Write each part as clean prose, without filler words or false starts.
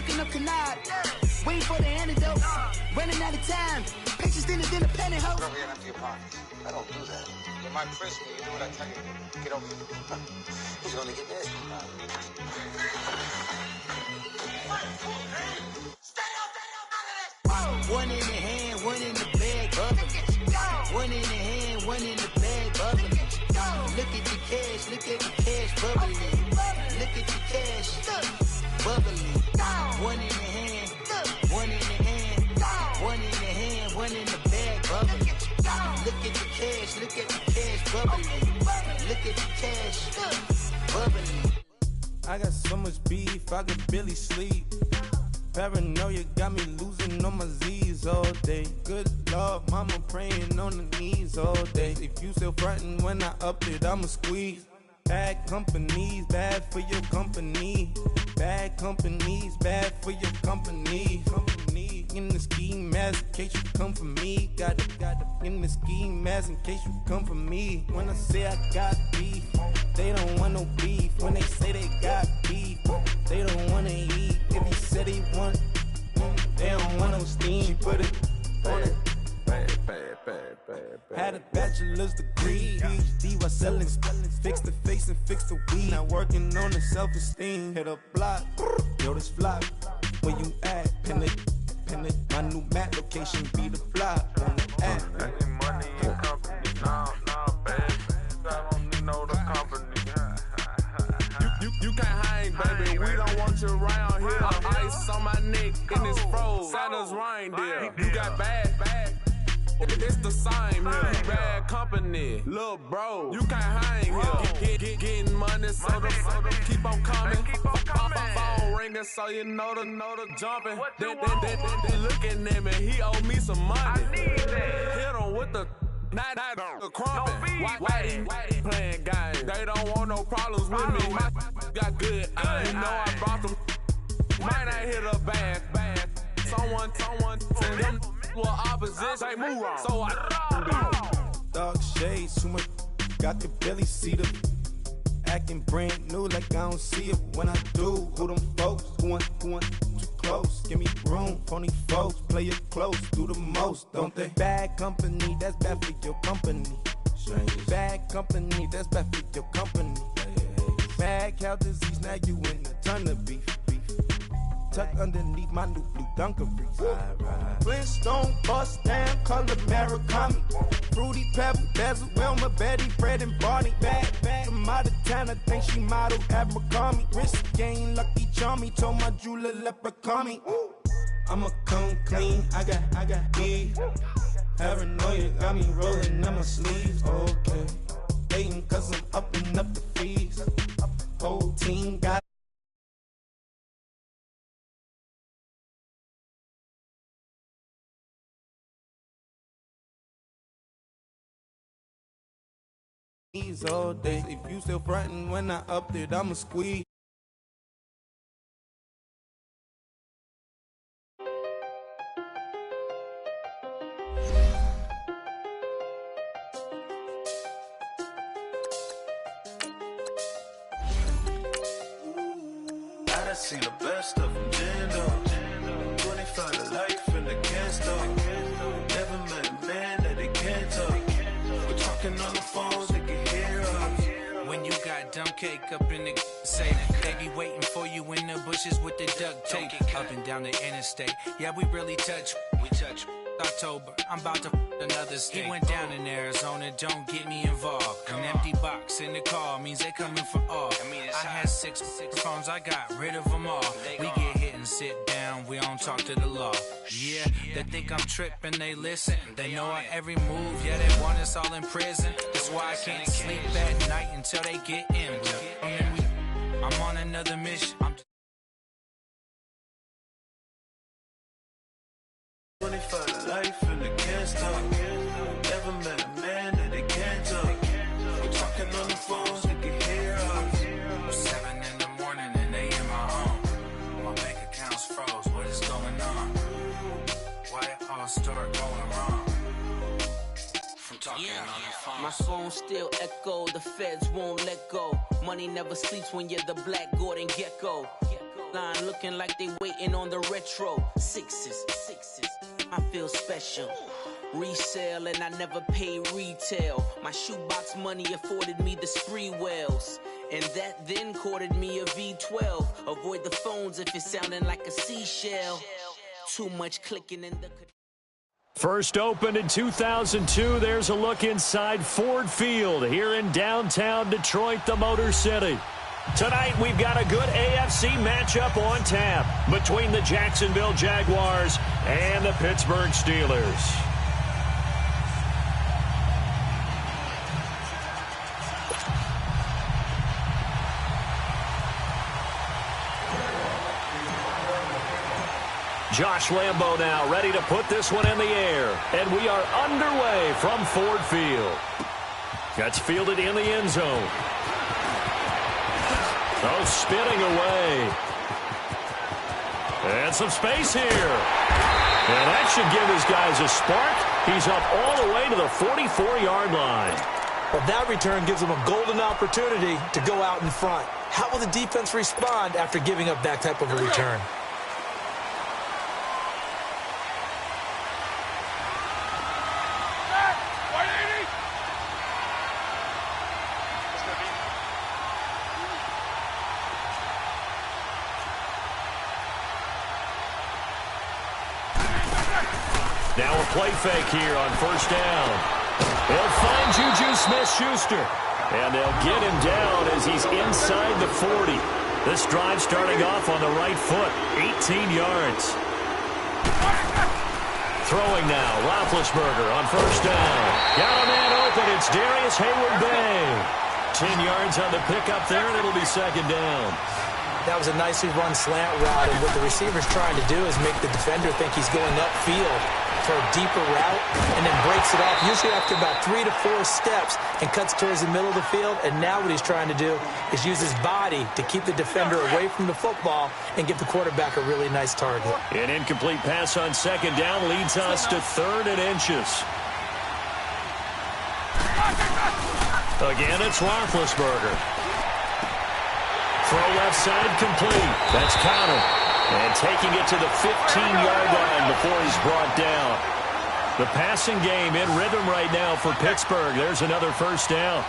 cooking up tonight. Waiting for the antidote. Running out of time. Pictures thinner than a penny hoe. Don't get empty your pockets. I don't do that. You might press me. You do what I tell you. Get over it. Who's gonna get this? One in the hand, one in the bag, bubbling. One in the hand, one in the bag, bubbling. Look at the cash, bubbling. Look at the cash, bubbling. One in the hand, one in the hand, one in the hand, one in the bag, bubbling. Look at the cash, bubbling. Look at the cash, bubbling. I got so much beef, I could barely sleep. Paranoia got me losing on my Z's all day. Good Lord, mama praying on the knees all day. If you still frontin' when I up it, I'ma squeeze. Bad companies, bad for your company. Bad companies, bad for your company. Company in the ski mask in case you come for me. Got it in the ski mask in case you come for me. When I say I got beef, they don't want no beef. When they say they got beef, they don't wanna eat. If you said he want, they don't want no steam. She put it on it. Bad. Had a bachelor's degree, PhD while selling, fix the face and fix the weed. Now working on the self-esteem. Hit a block, yo this flop. Where you at? Pin it. My new map location be the flop on the app. I need money and company, nah, baby. I don't need no the company. You can't hang, baby. We don't want you around here. Ice on my neck and it's froze. Santa's reindeer. You got bad. It's the same here. You bad company, little bro. You can't hang here. Getting money, so the keep on coming. Phone ringing, so you know the jumping. Then looking at me, he owe me some money. I need that. Hit him with the not the crumping. Whitey playing games. They don't want no problems with me. My got good. You know I brought them. Might not hit a bad. Someone send them. Well, opposition, say move wrong. So I Dark shades, too much. I could barely see them. Acting brand new, like I don't see it when I do. Who them folks? Who want too close? Give me room, phony folks. Play it close, do the most, don't they? Bad company, that's bad for your company. Bad company, that's bad for your company. Bad cow disease, now you in a ton of beef. Tuck underneath my new blue Dunkaroos. Flintstone, bust down, color Murakami. Fruity Pebble, Basil, Wilma, Betty, Fred, and Barney. Bad from out of town, I think she model Abercrombie. Wrist game, Lucky Charmy, told my jeweler leprechaun me. I'ma come clean, I got beef. Paranoia got me rolling in my sleeves. Okay, hating cause I'm upping up the fees. Whole team got all day. If you still frontin' when I up it, I'ma squeeze. I done seen the best of them, Jando. 25 to life in the can't stop. Never met a man that they can't talk. We're talking on the phones, they can hear us. When you got dumb cake up in the say they be waiting for you in the bushes with the duct tape. Up and down the interstate. Yeah, we really touch. We touch. October, I'm about to another state. He went down in Arizona, don't get me involved. An empty box in the car means they coming for all. I had six phones, I got rid of them all. We get hit and sit down, we don't talk to the law. Yeah, they think I'm tripping, they listen. They know our every move, yeah, they want us all in prison. That's why I can't sleep at night until they get in. I'm on another mission. 25 to life and they can't stop. Never met a man that they can't talk. We're talking on the phones, they can hear us. 7 in the morning and they in my home. My bank account's froze, what is going on? Why it all start going wrong? From talking on the phone. My phone still echo, the feds won't let go. Money never sleeps when you're the Black Gordon Gecko. line looking like they waiting on the retro. Sixes. I feel special. Resale and I never pay retail. My shoebox money afforded me the spree wells. And that then courted me a V12. Avoid the phones if it's sounding like a seashell. Too much clicking in the... First opened in 2002, there's a look inside Ford Field here in downtown Detroit, the Motor City. Tonight, we've got a good AFC matchup on tap between the Jacksonville Jaguars and the Pittsburgh Steelers. Josh Lambo now ready to put this one in the air. And we are underway from Ford Field. Gets fielded in the end zone. Oh, spinning away. And some space here. And that should give his guys a spark. He's up all the way to the 44-yard line. Well, that return gives them a golden opportunity to go out in front. How will the defense respond after giving up that type of a return? Now a play fake here on first down. They'll find Juju Smith-Schuster. And they'll get him down as he's inside the 40. This drive starting off on the right foot. 18 yards. Throwing now. Roethlisberger on first down. Got a man open. It's Darius Hayward-Bay. 10 yards on the pickup there, and it'll be second down. That was a nicely run slant route, and what the receiver's trying to do is make the defender think he's going upfield for a deeper route, and then breaks it off, usually after about 3 to 4 steps, and cuts towards the middle of the field. And now what he's trying to do is use his body to keep the defender away from the football and give the quarterback a really nice target. An incomplete pass on second down leads us to 3rd and inches. Again, it's Roethlisberger. Throw left side complete. That's counted. And taking it to the 15-yard line before he's brought down. The passing game in rhythm right now for Pittsburgh. There's another first down.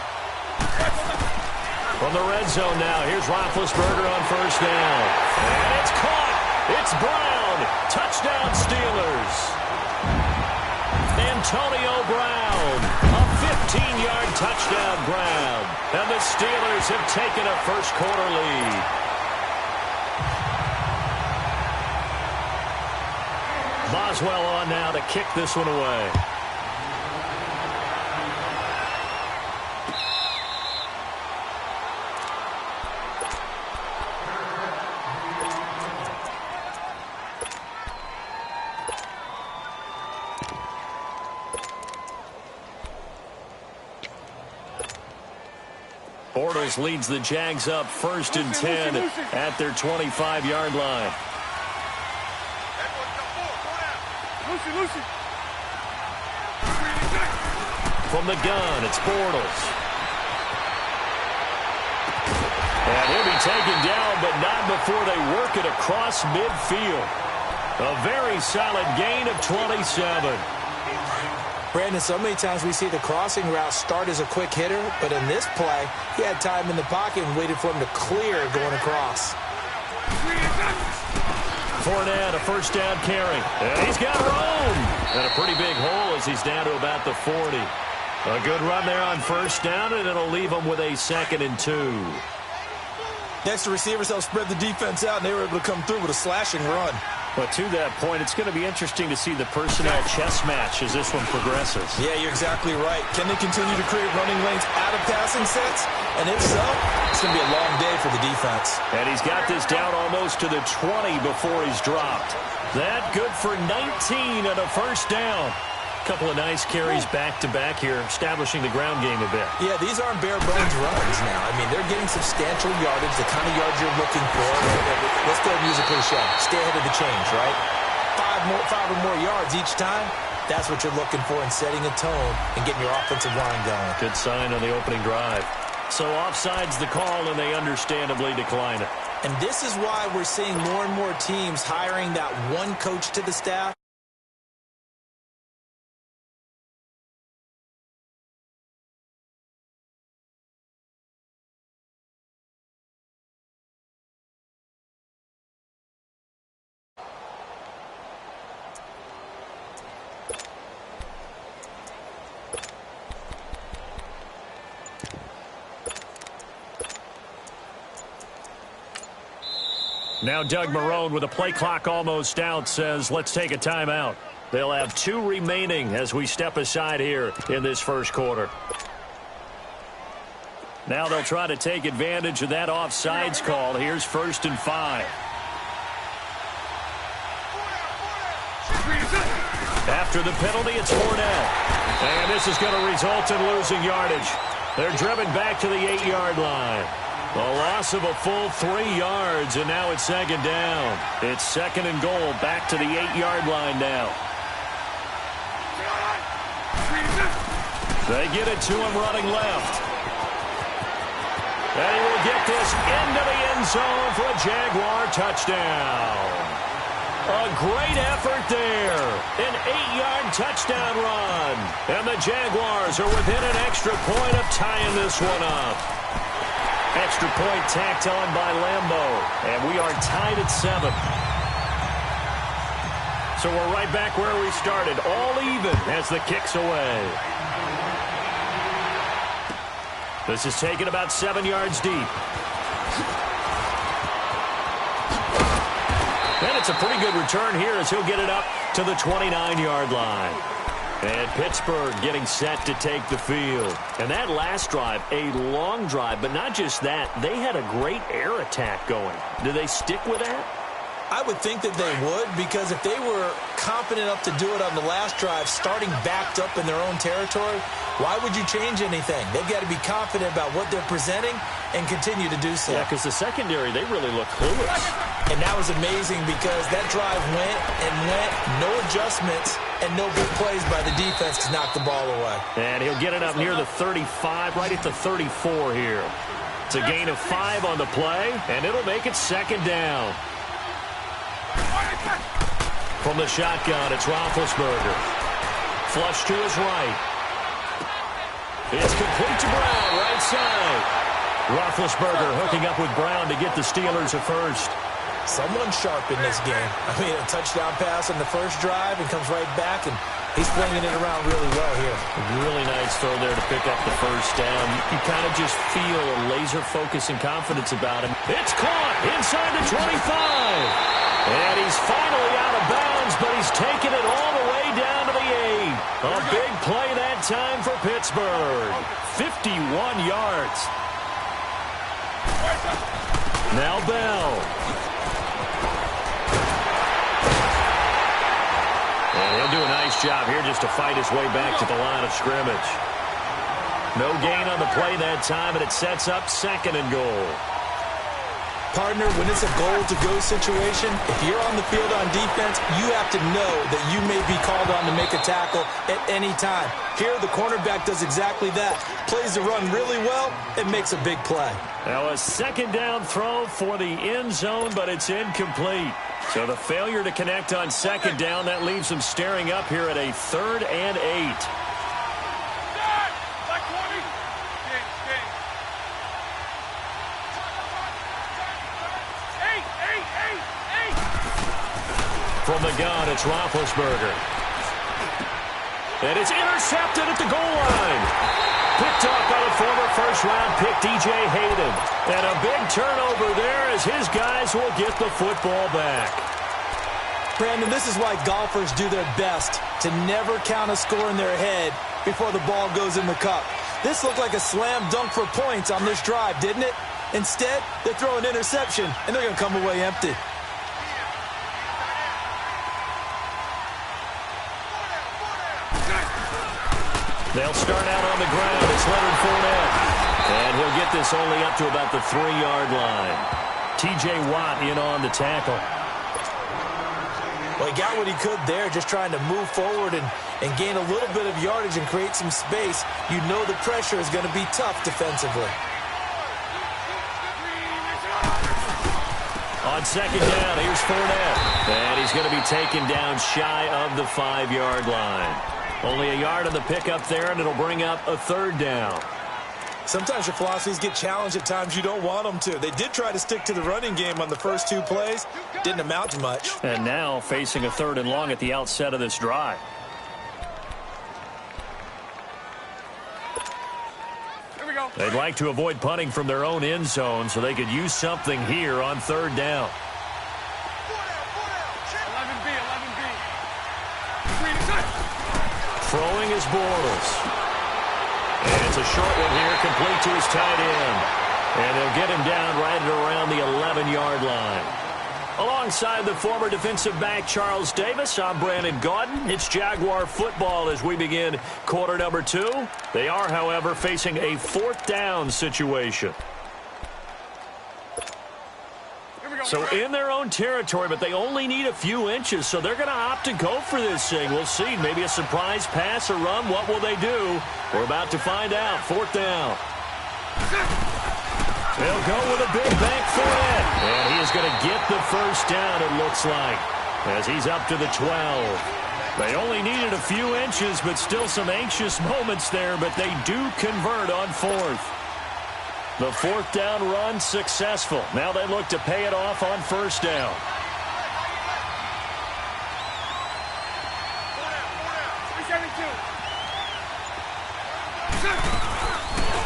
From the red zone now, here's Roethlisberger on first down. And it's caught. It's Brown. Touchdown Steelers. Antonio Brown. A 15-yard touchdown grab. And the Steelers have taken a first-quarter lead. Boswell on now to kick this one away. Bortles leads the Jags up 1st and 10 at their 25-yard line. From the gun, it's Bortles. And he'll be taken down, but not before they work it across midfield. A very solid gain of 27. Brandon, so many times we see the crossing route start as a quick hitter, but in this play, he had time in the pocket and waited for him to clear going across. Fournette, a first down carry. And he's got room. And a pretty big hole as he's down to about the 40. A good run there on first down, and it'll leave him with a 2nd and 2. Next, the receivers helped spread the defense out, and they were able to come through with a slashing run. But to that point, it's going to be interesting to see the personnel chess match as this one progresses. Yeah, you're exactly right. Can they continue to create running lanes out of passing sets? And if so, it's going to be a long day for the defense. And he's got this down almost to the 20 before he's dropped. That good for 19 and a first down. Couple of nice carries back-to-back here, establishing the ground game a bit. Yeah, these aren't bare-bones runs now. I mean, they're getting substantial yardage, the kind of yards you're looking for. Let's go and use a cliche. Stay ahead of the change, right? Five or more yards each time. That's what you're looking for in setting a tone and getting your offensive line going. Good sign on the opening drive. So offside's the call, and they understandably decline it. And this is why we're seeing more and more teams hiring that one coach to the staff. Now Doug Marrone, with the play clock almost out, says let's take a timeout. They'll have 2 remaining as we step aside here in this first quarter. Now they'll try to take advantage of that offsides call. Here's 1st and 5. After the penalty, it's Fournette. And this is going to result in losing yardage. They're driven back to the 8-yard line. A loss of a full 3 yards, and now it's 2nd down. It's 2nd and goal, back to the 8-yard line now. They get it to him running left. And he will get this into the end zone for a Jaguar touchdown. A great effort there. An 8-yard touchdown run. And the Jaguars are within an extra point of tying this one up. Extra point tacked on by Lambeau. And we are tied at 7. So we're right back where we started. All even as the kick's away. This is taken about 7 yards deep. And it's a pretty good return here as he'll get it up to the 29-yard line. And Pittsburgh getting set to take the field. And that last drive, a long drive, but not just that. They had a great air attack going. Do they stick with that? I would think that they would, because if they were confident enough to do it on the last drive, starting backed up in their own territory, why would you change anything? They've got to be confident about what they're presenting and continue to do so. Yeah, because the secondary, they really look clueless. And that was amazing because that drive went and went, no adjustments, and no big plays by the defense to knock the ball away. And he'll get it up near the 35, right at the 34 here. It's a gain of 5 on the play, and it'll make it 2nd down. From the shotgun, it's Roethlisberger. Flush to his right. It's complete to Brown, right side. Roethlisberger hooking up with Brown to get the Steelers a first. Someone sharp in this game. I mean, a touchdown pass on the first drive and comes right back, and he's flinging it around really well here. Really nice throw there to pick up the first down. You kind of just feel a laser focus and confidence about him. It's caught inside the 25. And he's finally out of bounds, but he's taken it all the way down to the 8. A big play that time for Pittsburgh. 51 yards. Now Bell. And he'll do a nice job here just to fight his way back to the line of scrimmage. No gain on the play that time, and it sets up 2nd and goal. Partner, when it's a goal-to-go situation, if you're on the field on defense, you have to know that you may be called on to make a tackle at any time. Here, the cornerback does exactly that. Plays the run really well and makes a big play. Now a 2nd down throw for the end zone, but it's incomplete. So the failure to connect on 2nd down, that leaves them staring up here at a 3rd and 8. From the gun, it's Roethlisberger. And it's intercepted at the goal line. Picked off by the former first-round pick, DJ Hayden. And a big turnover there as his guys will get the football back. Brandon, this is why golfers do their best to never count a score in their head before the ball goes in the cup. This looked like a slam dunk for points on this drive, didn't it? Instead, they throw an interception, and they're going to come away empty. They'll start out on the ground. It's Leonard Fournette. And he'll get this only up to about the 3-yard line. T.J. Watt in on the tackle. Well, he got what he could there, just trying to move forward and gain a little bit of yardage and create some space. You know the pressure is going to be tough defensively. On second down, here's Fournette. And he's going to be taken down shy of the 5-yard line. Only a yard on the pickup there, and it'll bring up a third down. Sometimes your philosophies get challenged at times you don't want them to. They did try to stick to the running game on the first 2 plays. Didn't amount to much. And now facing a 3rd and long at the outset of this drive. They'd like to avoid punting from their own end zone so they could use something here on 3rd down. 11B. Throwing is Bortles. And it's a short one here, complete to his tight end. And they'll get him down right at around the 11-yard line. Alongside the former defensive back Charles Davis, I'm Brandon Gaudin. It's Jaguar football as we begin quarter number 2. They are, however, facing a 4th down situation. So in their own territory, but they only need a few inches, so they're going to opt to go for this thing. We'll see. Maybe a surprise pass or run. What will they do? We're about to find out. 4th down. They'll go with a big bank for it. And he is going to get the first down, it looks like, as he's up to the 12. They only needed a few inches, but still some anxious moments there, but they do convert on 4th. The 4th down run successful. Now they look to pay it off on 1st down.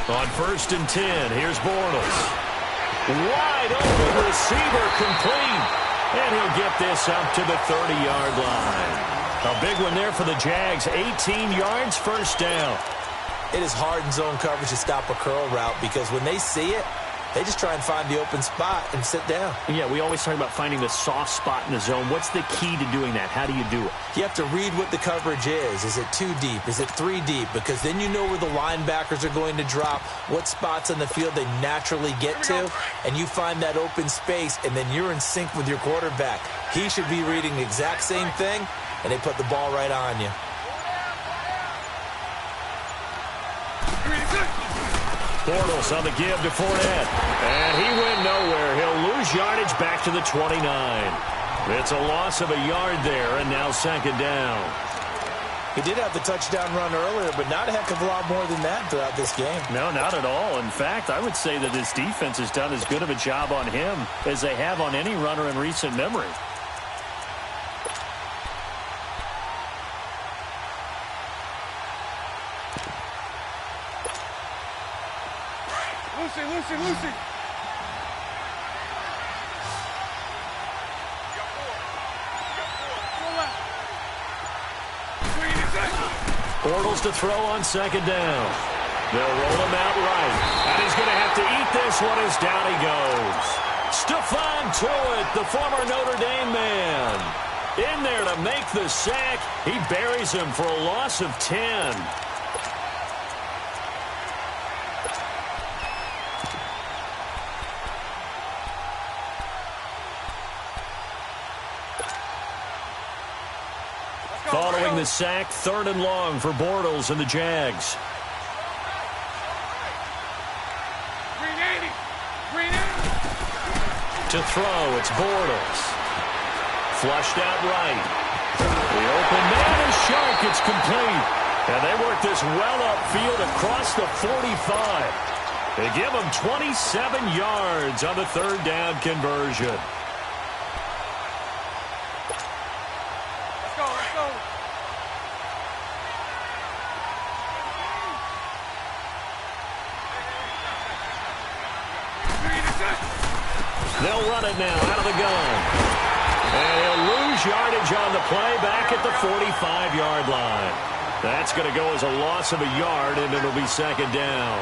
On 1st and 10, here's Bortles. Wide open receiver complete. And he'll get this up to the 30-yard line. A big one there for the Jags. 18 yards, 1st down. It is hard in zone coverage to stop a curl route because when they see it, they just try and find the open spot and sit down. Yeah, we always talk about finding the soft spot in the zone. What's the key to doing that? How do you do it? You have to read what the coverage is. Is it 2 deep? Is it 3 deep? Because then you know where the linebackers are going to drop, what spots on the field they naturally get to, and you find that open space, and then you're in sync with your quarterback. He should be reading the exact same thing, and they put the ball right on you. Bortles on the give to Fournette. And he went nowhere. He'll lose yardage back to the 29. It's a loss of a yard there, and now 2nd down. He did have the touchdown run earlier, but not a heck of a lot more than that throughout this game. No, not at all. In fact, I would say that his defense has done as good of a job on him as they have on any runner in recent memory. Lucy. Bortles to throw on 2nd down. They'll roll him out right. And he's going to have to eat this one as down he goes. Stephon Tuitt, the former Notre Dame man, in there to make the sack. He buries him for a loss of 10. Following the sack, 3rd and long for Bortles and the Jags. To throw, it's Bortles. Flushed out right. The open man is sharp. It's complete. And they work this well upfield across the 45. They give him 27 yards on the 3rd down conversion. They'll run it now out of the gun. And he'll lose yardage on the play back at the 45-yard line. That's going to go as a loss of a yard, and it'll be 2nd down.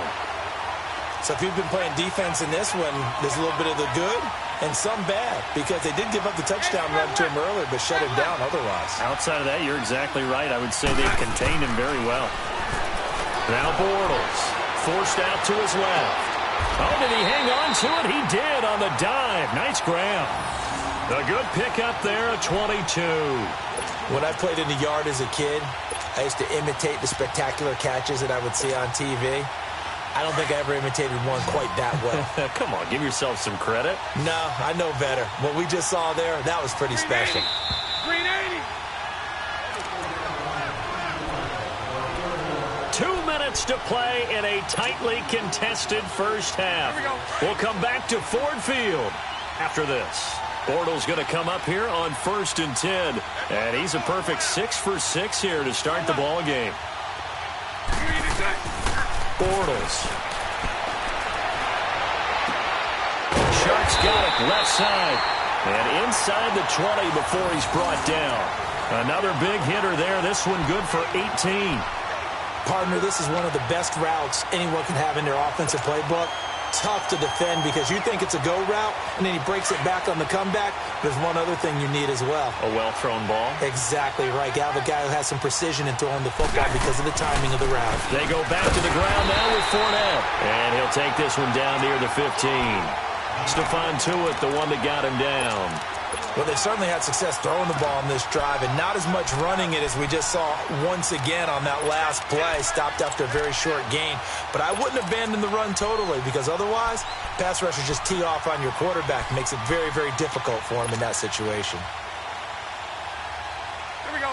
So if you've been playing defense in this one, there's a little bit of the good and some bad, because they did give up the touchdown run to him earlier, but shut him down otherwise. Outside of that, you're exactly right. I would say they've contained him very well. Now Bortles, forced out to his left. Oh, did he hang on to it? He did on the dive. Nice grab. A good pickup there at 22. When I played in the yard as a kid, I used to imitate the spectacular catches that I would see on TV. I don't think I ever imitated one quite that well. Come on, give yourself some credit. No, I know better. What we just saw there, that was pretty special. 2 minutes to play in a tightly contested first half. We'll come back to Ford Field after this. Bortles going to come up here on 1st and 10. And he's a perfect 6 for 6 here to start the ball game. Bortles. Sharks got it left side. And inside the 20 before he's brought down. Another big hitter there. This one good for 18. Partner, this is one of the best routes anyone can have in their offensive playbook. Tough to defend because you think it's a go route, and then he breaks it back on the comeback. There's one other thing you need as well. A well-thrown ball. Exactly right. You have a guy who has some precision in throwing the football because of the timing of the route. They go back to the ground now with Fournette. And he'll take this one down near the 15. Stephon Tuitt, the one that got him down. Well, they've certainly had success throwing the ball in this drive, and not as much running it as we just saw once again on that last play. Stopped after a very short gain. But I wouldn't abandon the run totally, because otherwise, pass rushers just tee off on your quarterback. Makes it very, very difficult for him in that situation. Here we go.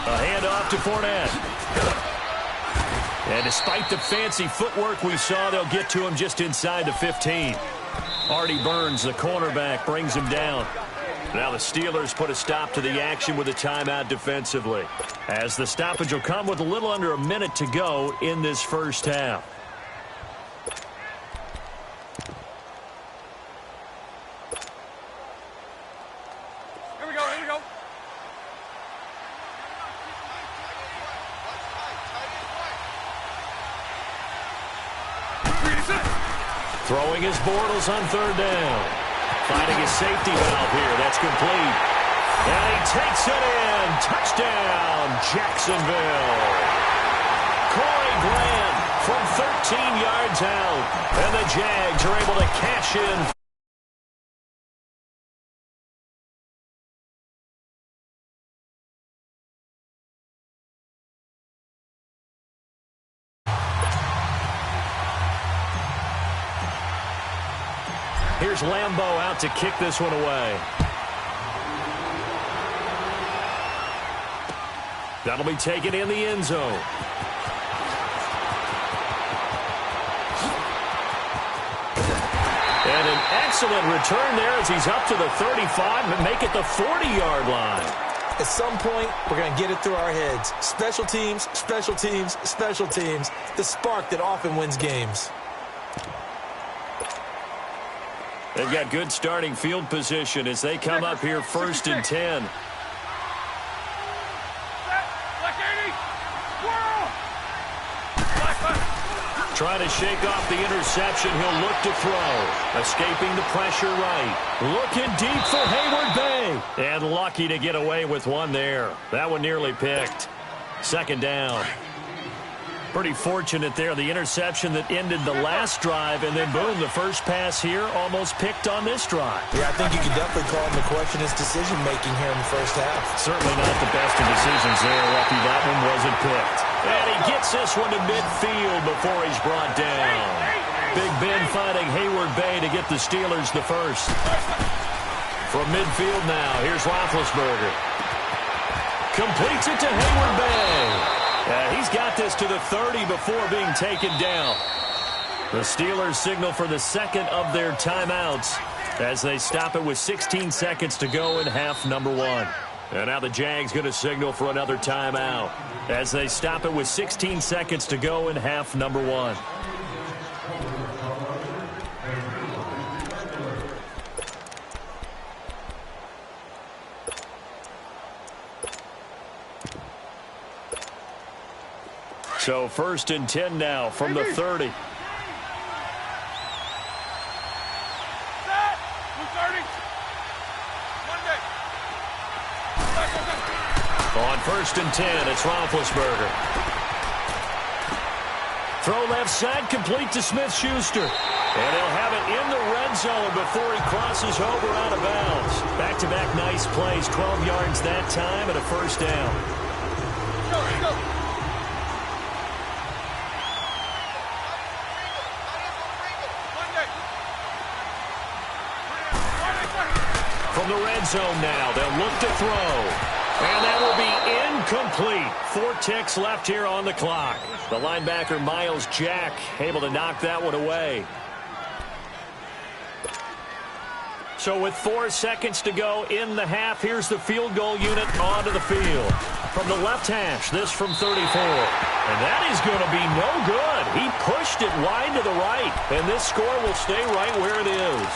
A handoff to Fournette. And despite the fancy footwork we saw, they'll get to him just inside the 15. Artie Burns, the cornerback, brings him down. Now the Steelers put a stop to the action with a timeout defensively, as the stoppage will come with a little under a minute to go in this first half. Here we go, here we go. Throwing his Bortles on 3rd down. Finding his safety valve here. That's complete. And he takes it in. Touchdown, Jacksonville. Corey Grant from 13 yards out. And the Jags are able to cash in. Here's Lambeau out to kick this one away. That'll be taken in the end zone. And an excellent return there as he's up to the 35 and make it the 40-yard line. At some point, we're going to get it through our heads. Special teams, special teams, special teams. The spark that often wins games. They've got good starting field position as they come up here 1st and 10. Trying to shake off the interception. He'll look to throw. Escaping the pressure right. Looking deep for Hayward Bay. And lucky to get away with one there. That one nearly picked. 2nd down. Pretty fortunate there, the interception that ended the last drive, and then boom, the first pass here almost picked on this drive. Yeah, I think you could definitely call him to question his decision-making here in the first half. Certainly not the best of decisions there. Lucky that one wasn't picked. And he gets this one to midfield before he's brought down. Big Ben finding Hayward Bay to get the Steelers the first. From midfield now, here's Roethlisberger. Completes it to Hayward Bay. He's got this to the 30 before being taken down. The Steelers signal for the second of their timeouts as they stop it with 16 seconds to go in half number 1. And now the Jags going to signal for another timeout as they stop it with 16 seconds to go in half number 1. So 1st and 10 now from the 30. On 1st and 10, it's Roethlisberger. Throw left side, complete to Smith-Schuster. And he'll have it in the red zone before he crosses over out of bounds. Back-to-back nice plays, 12 yards that time and a first down. From the red zone now, they'll look to throw. And that will be incomplete. 4 ticks left here on the clock. The linebacker, Miles Jack, able to knock that one away. So with 4 seconds to go in the half, here's the field goal unit onto the field. From the left hash, this from 34. And that is going to be no good. He pushed it wide to the right. And this score will stay right where it is.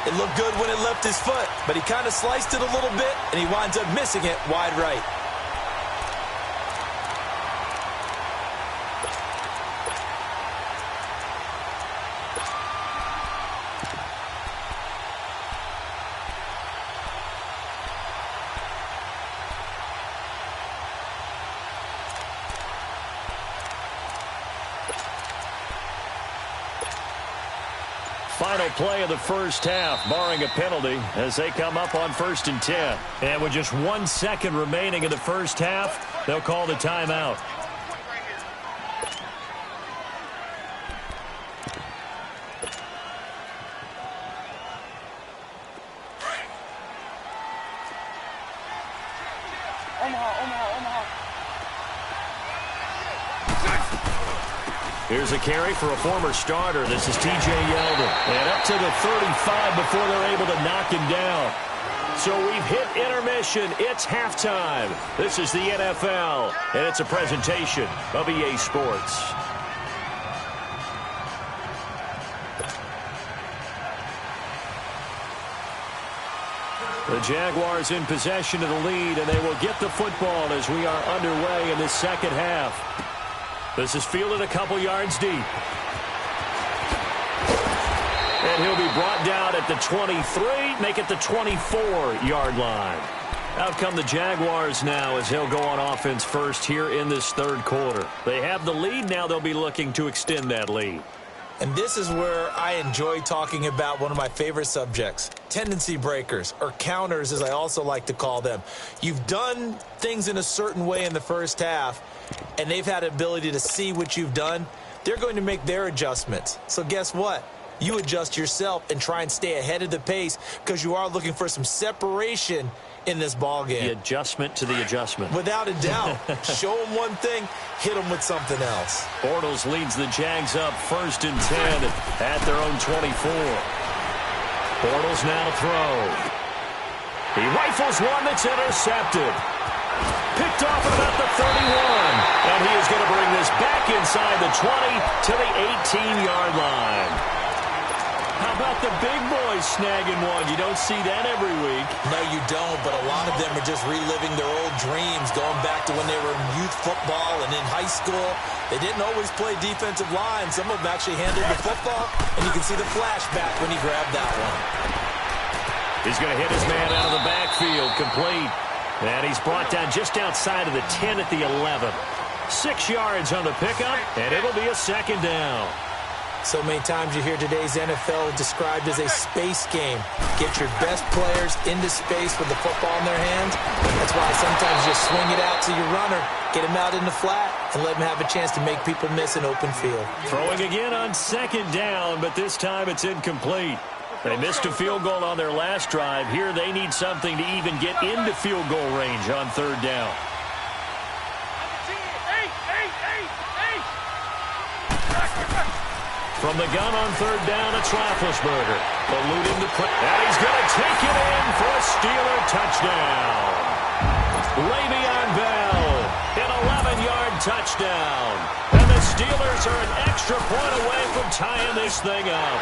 It looked good when it left his foot, but he kind of sliced it a little bit, and he winds up missing it wide right. Final play of the first half, barring a penalty, as they come up on 1st and 10. And with just 1 second remaining in the first half, they'll call the timeout. Here's a carry for a former starter. This is T.J. Yeldon. And up to the 35 before they're able to knock him down. So we've hit intermission. It's halftime. This is the NFL, and it's a presentation of EA Sports. The Jaguars in possession of the lead, and they will get the football as we are underway in this second half. This is fielded a couple yards deep. And he'll be brought down at the 23, make it the 24-yard line. Out come the Jaguars now as he'll go on offense first here in this third quarter. They have the lead. Now they'll be looking to extend that lead. And this is where I enjoy talking about one of my favorite subjects, tendency breakers, or counters as I also like to call them. You've done things in a certain way in the first half, and they've had the ability to see what you've done. They're going to make their adjustments. So guess what? You adjust yourself and try and stay ahead of the pace because you are looking for some separation in this ball game. The adjustment to the adjustment. Without a doubt. Show them one thing, hit them with something else. Bortles leads the Jags up 1st and 10 at their own 24. Bortles now to throw. He rifles one that's intercepted. Picked off at about the 31. And he is going to bring this back inside the 20 to the 18-yard line. How about the big boys snagging one? You don't see that every week. No, you don't, but a lot of them are just reliving their old dreams, going back to when they were in youth football and in high school. They didn't always play defensive line. Some of them actually handled the football, and you can see the flashback when he grabbed that one. He's going to hit his man out of the backfield, complete. And he's brought down just outside of the 10 at the 11. 6 yards on the pickup, and it'll be a second down. So many times you hear today's NFL described as a space game. Get your best players into space with the football in their hands. That's why sometimes you just swing it out to your runner, get him out in the flat, and let him have a chance to make people miss an open field. Throwing again on second down, but this time it's incomplete. They missed a field goal on their last drive. Here they need something to even get into field goal range on third down. From the gun on third down, it's Roethlisberger. Eluding the play. And he's going to take it in for a Steeler touchdown. Le'Veon Bell, an 11-yard touchdown. And the Steelers are an extra point away from tying this thing up.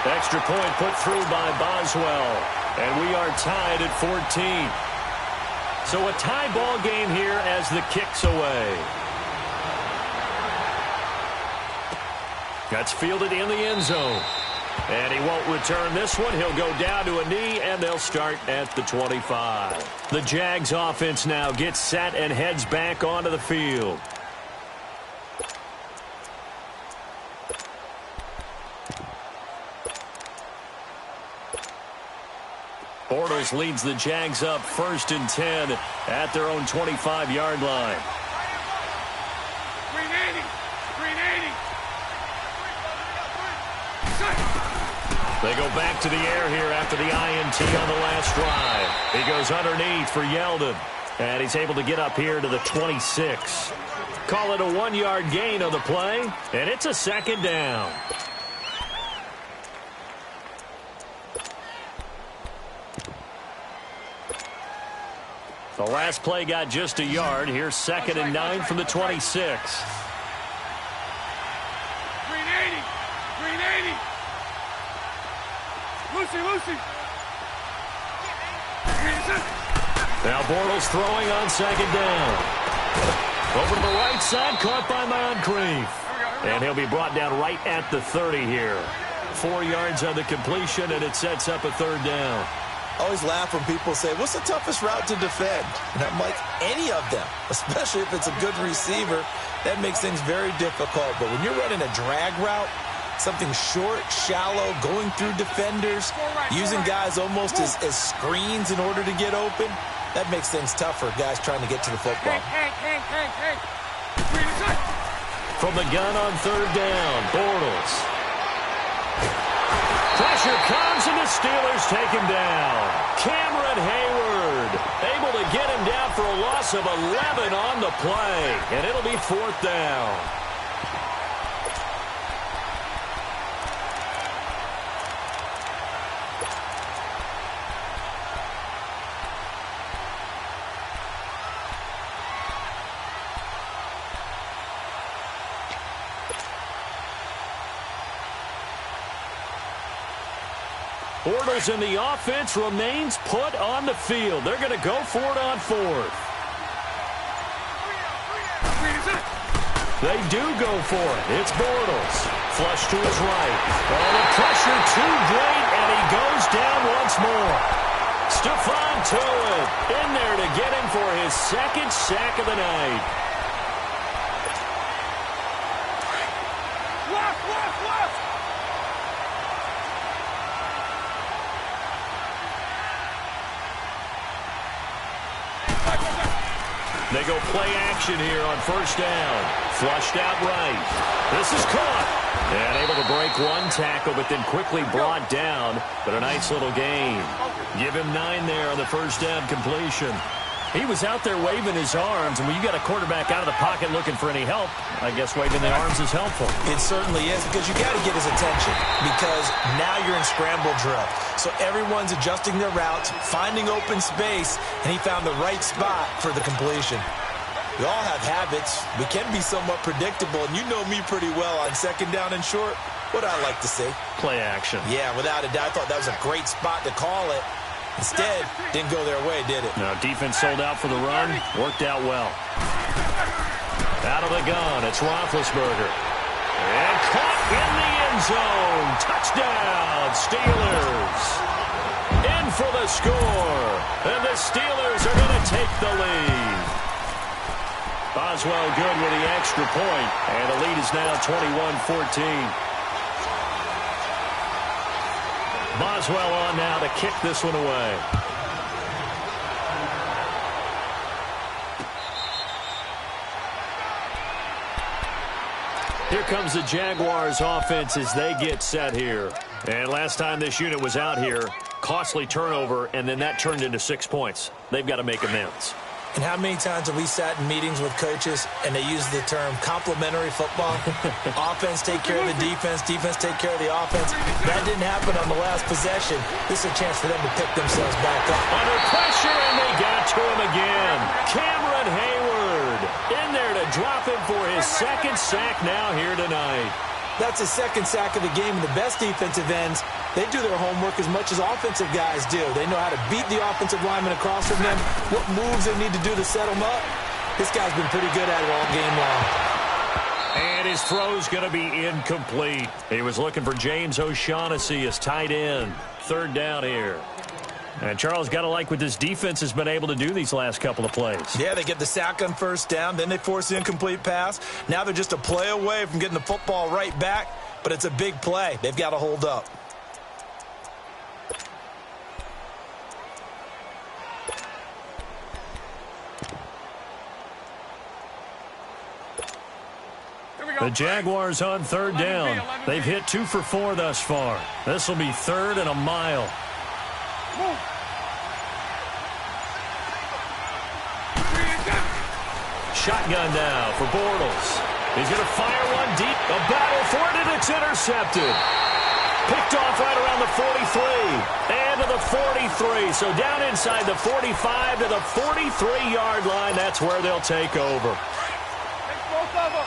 Extra point put through by Boswell. And we are tied at 14. So a tie ball game here as the kick's away. That's fielded in the end zone. And he won't return this one. He'll go down to a knee, and they'll start at the 25. The Jags offense now gets set and heads back onto the field. Bortles leads the Jags up 1st and 10 at their own 25-yard line. 380. They go back to the air here after the INT on the last drive. He goes underneath for Yeldon, and he's able to get up here to the 26. Call it a 1-yard gain on the play, and it's a 2nd down. The last play got just a yard. Here's 2nd and 9 from the 26. 380. Lucy. Now Bortles throwing on 2nd down. Over to the right side, caught by Moncrief. And he'll be brought down right at the 30 here. 4 yards on the completion, and it sets up a 3rd down. I always laugh when people say, what's the toughest route to defend? And I'm like, any of them, especially if it's a good receiver. That makes things very difficult. But when you're running a drag route, something short, shallow, going through defenders, using guys almost as screens in order to get open, that makes things tougher, guys trying to get to the football. From the gun on 3rd down, Bortles. Pressure comes, and the Steelers take him down. Cameron Hayward able to get him down for a loss of 11 on the play, and it'll be 4th down. Bortles in the offense remains put on the field. They're going to go for it on 4th. They do go for it. It's Bortles. Flush to his right. Oh, the pressure too great, and he goes down once more. Stephon Tuitt in there to get him for his 2nd sack of the night. Left. They go play action here on 1st down. Flushed out right. This is caught. And able to break 1 tackle, but then quickly brought down. But a nice little gain. Give him 9 there on the 1st down completion. He was out there waving his arms, and when you got a quarterback out of the pocket looking for any help, I guess waving the arms is helpful. It certainly is, because you got to get his attention, because now you're in scramble drill. So everyone's adjusting their routes, finding open space, and he found the right spot for the completion. We all have habits. We can be somewhat predictable, and you know me pretty well on 2nd down and short. What I like to say? Play action. Yeah, without a doubt. I thought that was a great spot to call it. Instead, didn't go their way, did it? No, defense sold out for the run. Worked out well. Out of the gun, it's Roethlisberger. And caught in the end zone. Touchdown, Steelers. In for the score. And the Steelers are going to take the lead. Boswell good with the extra point. And the lead is now 21-14. Boswell on now to kick this one away. Here comes the Jaguars offense as they get set here. And last time this unit was out here, costly turnover, and then that turned into 6 points. They've got to make amends. And how many times have we sat in meetings with coaches and they use the term complementary football? Offense take care of the defense, defense take care of the offense. That didn't happen on the last possession. This is a chance for them to pick themselves back up. Under pressure, and they got to him again. Cameron Hayward in there to drop him for his 2nd sack now here tonight. That's his 2nd sack of the game, and the best defensive ends, they do their homework as much as offensive guys do. They know how to beat the offensive lineman across from them, what moves they need to do to set them up. This guy's been pretty good at it all game long. And his throw's going to be incomplete. He was looking for James O'Shaughnessy as tight end. 3rd down here. And Charles, got to like what this defense has been able to do these last couple of plays. Yeah, they get the sack on 1st down, then they force the incomplete pass. Now they're just a play away from getting the football right back, but it's a big play. They've got to hold up. The Jaguars on third down. They've hit 2 for 4 thus far. This will be 3rd and a mile. Shotgun now for Bortles. He's going to fire one deep. A battle for it, and it's intercepted. Picked off right around the 43 and to the 43. So down inside the 45 to the 43-yard line. That's where they'll take over. Both of them.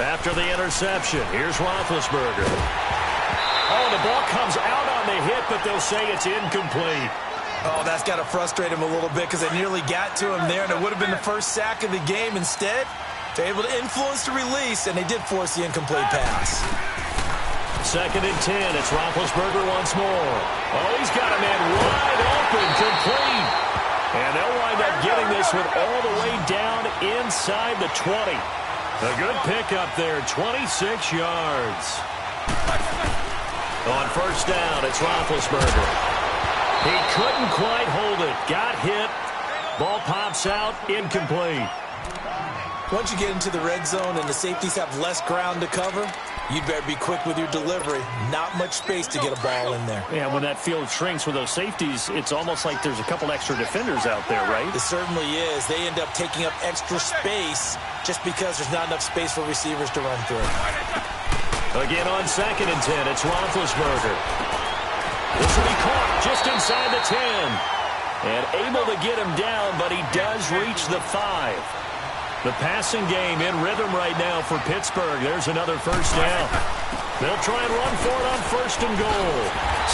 After the interception, here's Roethlisberger. Oh, the ball comes out on the hit, but they'll say it's incomplete. Oh, that's got to frustrate him a little bit because it nearly got to him there, and it would have been the first sack of the game. Instead, they're able to influence the release, and they did force the incomplete pass. 2nd and 10. It's Roethlisberger once more. Oh, he's got a man wide open, complete. And they'll wind up getting this one all the way down inside the 20. A good pickup there, 26 yards. On first down, it's Roethlisberger. He couldn't quite hold it. Got hit. Ball pops out, incomplete. Once you get into the red zone and the safeties have less ground to cover, you'd better be quick with your delivery. Not much space to get a ball in there. Yeah, when that field shrinks with those safeties, it's almost like there's a couple extra defenders out there, right? It certainly is. They end up taking up extra space just because there's not enough space for receivers to run through. Again on 2nd and 10, it's Roethlisberger. This will be caught just inside the 10. And able to get him down, but he does reach the 5. The passing game in rhythm right now for Pittsburgh. There's another first down. They'll try and run for it on 1st and goal.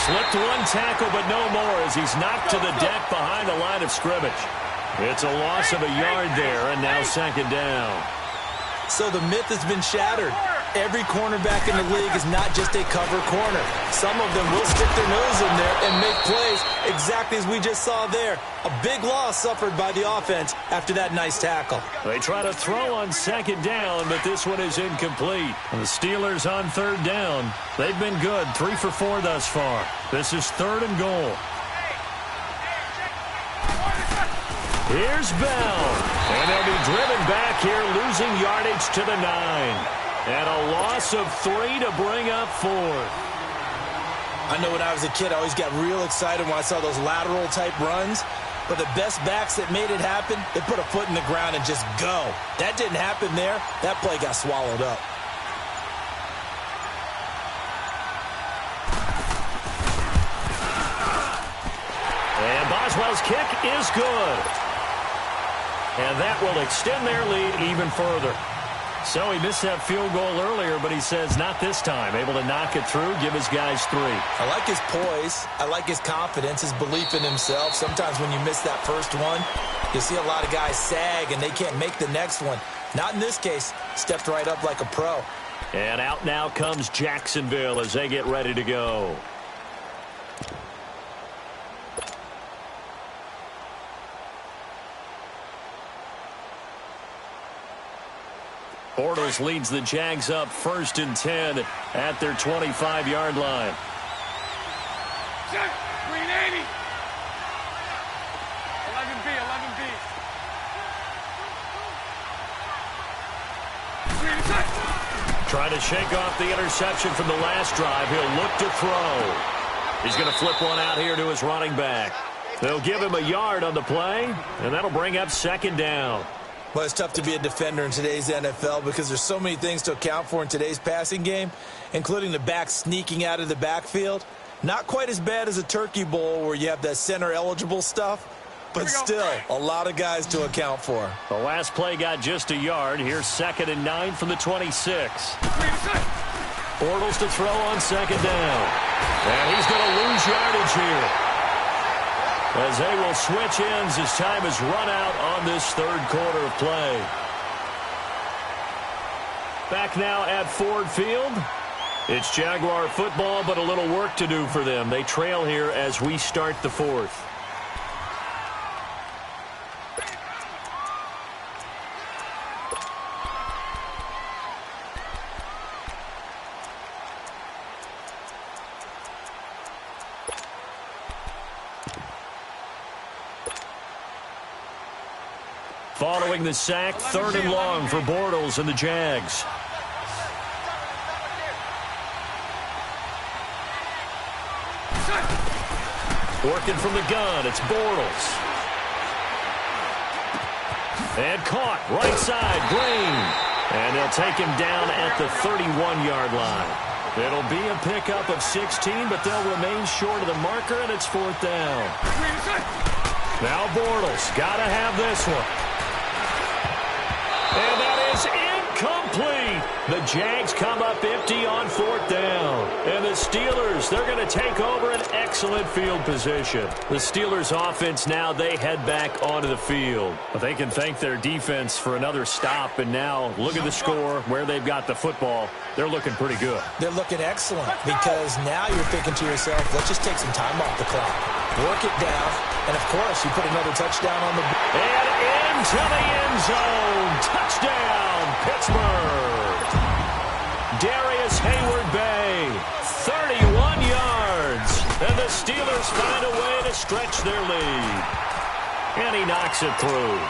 Slipped one tackle, but no more as he's knocked to the deck behind the line of scrimmage. It's a loss of a yard there, and now 2nd down. So the myth has been shattered. Every cornerback in the league is not just a cover corner. Some of them will stick their nose in there and make plays exactly as we just saw there. A big loss suffered by the offense after that nice tackle. They try to throw on 2nd down, but this one is incomplete. And the Steelers on 3rd down. They've been good, 3 for 4 thus far. This is 3rd and goal. Here's Bell. And they'll be driven back here, losing yardage to the 9. And a loss of 3 to bring up 4th. I know when I was a kid, I always got real excited when I saw those lateral-type runs. But the best backs that made it happen, they put a foot in the ground and just go. That didn't happen there. That play got swallowed up. And Boswell's kick is good. And that will extend their lead even further. So he missed that field goal earlier, but he says not this time. Able to knock it through, give his guys 3. I like his poise. I like his confidence, his belief in himself. Sometimes when you miss that first one, you see a lot of guys sag and they can't make the next one. Not in this case. Stepped right up like a pro. And out now comes Jacksonville as they get ready to go. Bortles leads the Jags up 1st and 10 at their 25-yard line. Check. Green 80. 11B, 11B. Green check. Trying to shake off the interception from the last drive. He'll look to throw. He's going to flip one out here to his running back. They'll give him a yard on the play, and that'll bring up 2nd down. Well, it's tough to be a defender in today's NFL because there's so many things to account for in today's passing game, including the back sneaking out of the backfield. Not quite as bad as a turkey bowl where you have that center-eligible stuff, but still a lot of guys to account for. The last play got just a yard. Here's 2nd and 9 from the 26. Bortles to throw on 2nd down. And he's going to lose yardage here, as they will switch ends as time is run out on this 3rd quarter of play. Back now at Ford Field. It's Jaguar football, but a little work to do for them. They trail here as we start the 4th. Following the sack, 3rd and long for Bortles and the Jags. Working from the gun, it's Bortles. And caught, right side, Green. And they'll take him down at the 31-yard line. It'll be a pickup of 16, but they'll remain short of the marker, and it's 4th down. Now Bortles, got to have this one. And that is incomplete. The Jags come up empty on 4th down. And the Steelers, they're going to take over an excellent field position. The Steelers offense now, they head back onto the field. But they can thank their defense for another stop. And now look at the score, where they've got the football. They're looking pretty good. They're looking excellent because now you're thinking to yourself, let's just take some time off the clock. Work it down. And, of course, you put another touchdown on the board. And into the end zone. Touchdown, Pittsburgh. Darius Hayward-Bay, 31 yards. And the Steelers find a way to stretch their lead. And he knocks it through.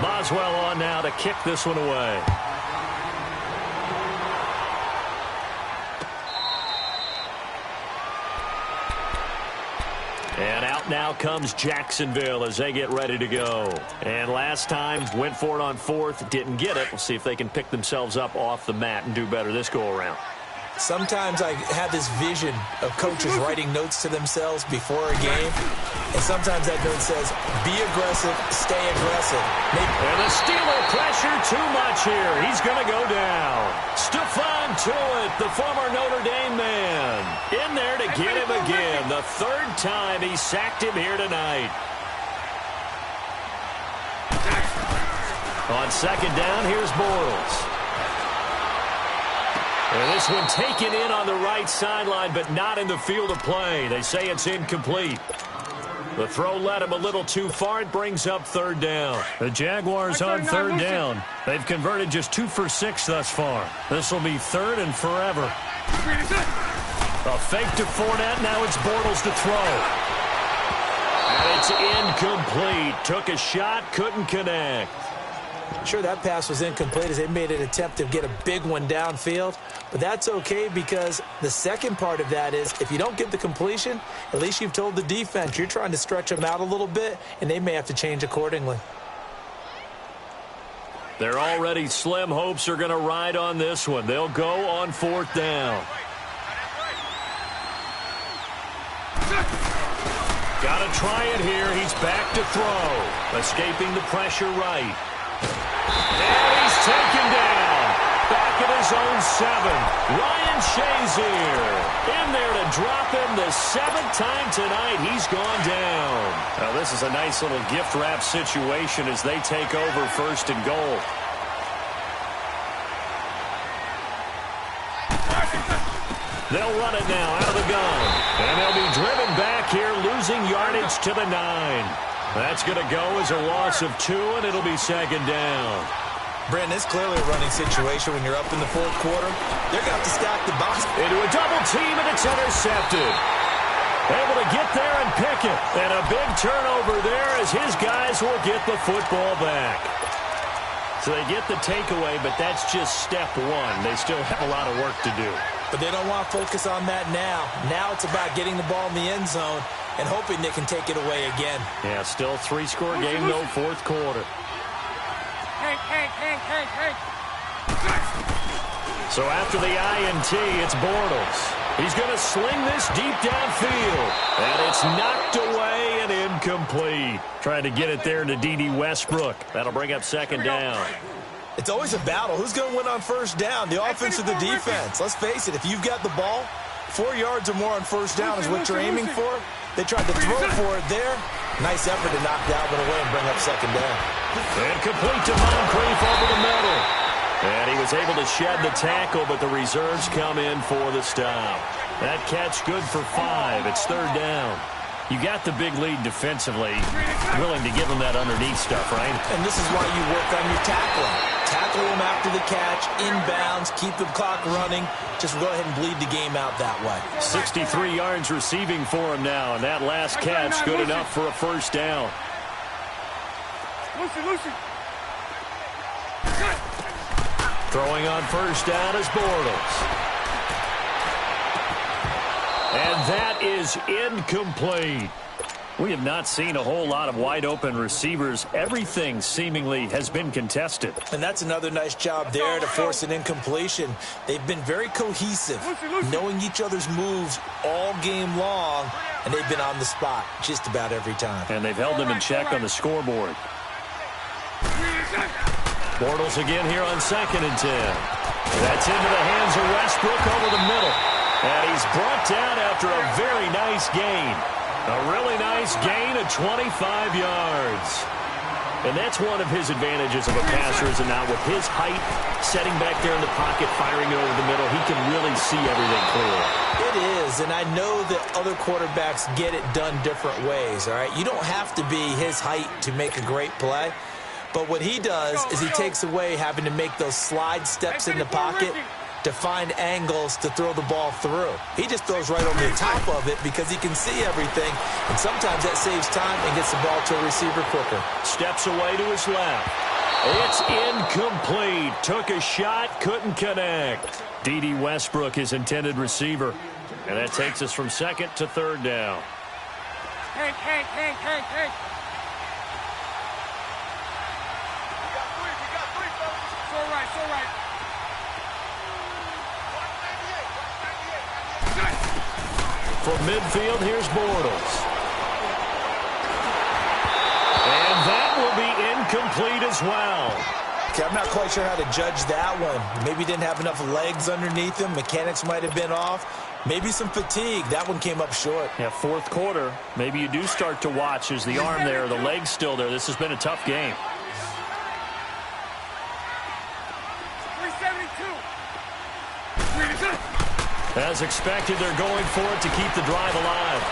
Boswell on now to kick this one away. And out now comes Jacksonville as they get ready to go. And last time, went for it on 4th, didn't get it. We'll see if they can pick themselves up off the mat and do better this go-around. Sometimes I have this vision of coaches writing notes to themselves before a game. And sometimes that note says, be aggressive, stay aggressive. And the Steeler pressure too much here. He's going to go down. Stephon Tuitt, the former Notre Dame man, in there to get him again. The 3rd time he sacked him here tonight. On 2nd down, here's Bortles. And this one taken in on the right sideline, but not in the field of play. They say it's incomplete. The throw led him a little too far. It brings up 3rd down. The Jaguars on 3rd down. They've converted just 2 for 6 thus far. This will be 3rd and forever. A fake to Fournette. Now it's Bortles to throw. And it's incomplete. Took a shot, couldn't connect. Sure, that pass was incomplete as they made an attempt to get a big one downfield. But that's okay because the second part of that is if you don't get the completion, at least you've told the defense you're trying to stretch them out a little bit, and they may have to change accordingly. Their already slim hopes are going to ride on this one. They'll go on 4th down. Got to try it here. He's back to throw. Escaping the pressure right. And he's taken down. Back at his own 7. Ryan Shazier in there to drop him the 7th time tonight. He's gone down. Now this is a nice little gift wrap situation as they take over 1st and goal. They'll run it now out of the gun. And they'll be driven back here, losing yardage to the 9. That's going to go as a loss of 2, and it'll be 2nd down. Brandon, it's clearly a running situation when you're up in the 4th quarter. They're going to have to stack the box. Into a double team, and it's intercepted. Able to get there and pick it. And a big turnover there as his guys will get the football back. So they get the takeaway, but that's just step 1. They still have a lot of work to do. But they don't want to focus on that now. Now it's about getting the ball in the end zone and hoping they can take it away again. Yeah, still 3-score game, though, 4th quarter. So after the INT, it's Bortles. He's going to sling this deep downfield. And it's knocked away and incomplete. Trying to get it there to D.D. Westbrook. That'll bring up 2nd down. It's always a battle. Who's going to win on 1st down, the offense or the defense? Let's face it, if you've got the ball, 4 yards or more on 1st down is what you're aiming for. They tried to throw for it there. Nice effort to knock that one away and bring up 2nd down. And complete to Moncrief over the middle. And he was able to shed the tackle, but the reserves come in for the stop. That catch good for 5. It's 3rd down. You got the big lead defensively, willing to give them that underneath stuff, right? And this is why you work on your tackling. Tackle them after the catch, inbounds, keep the clock running. Just go ahead and bleed the game out that way. 63 yards receiving for him now, and that last catch good enough for a first down. Throwing on first down is Bortles. And that is incomplete. We have not seen a whole lot of wide-open receivers. Everything seemingly has been contested. And that's another nice job there to force an incompletion. They've been very cohesive, knowing each other's moves all game long, and they've been on the spot just about every time. And they've held them in check on the scoreboard. Bortles again here on 2nd and 10. That's into the hands of Westbrook over the middle. And he's brought down after a very nice gain. A really nice gain of 25 yards. And that's one of his advantages of a passer, is not with his height, setting back there in the pocket, firing it over the middle. He can really see everything clearly. It is, and I know that other quarterbacks get it done different ways, all right? You don't have to be his height to make a great play. But what he does is he takes away having to make those slide steps in the pocket to find angles to throw the ball through. He just throws right over the top of it because he can see everything, and sometimes that saves time and gets the ball to a receiver quicker. Steps away to his left. It's incomplete. Took a shot, couldn't connect. D.D. Westbrook, his intended receiver. And that takes us from 2nd to 3rd down. Hey. It's all right. From midfield, here's Bortles. And that will be incomplete as well. Okay, I'm not quite sure how to judge that one. Maybe he didn't have enough legs underneath him. Mechanics might have been off. Maybe some fatigue. That one came up short. Yeah, 4th quarter. Maybe you do start to watch as the arm there, the leg's still there. This has been a tough game. 372. As expected, they're going for it to keep the drive alive.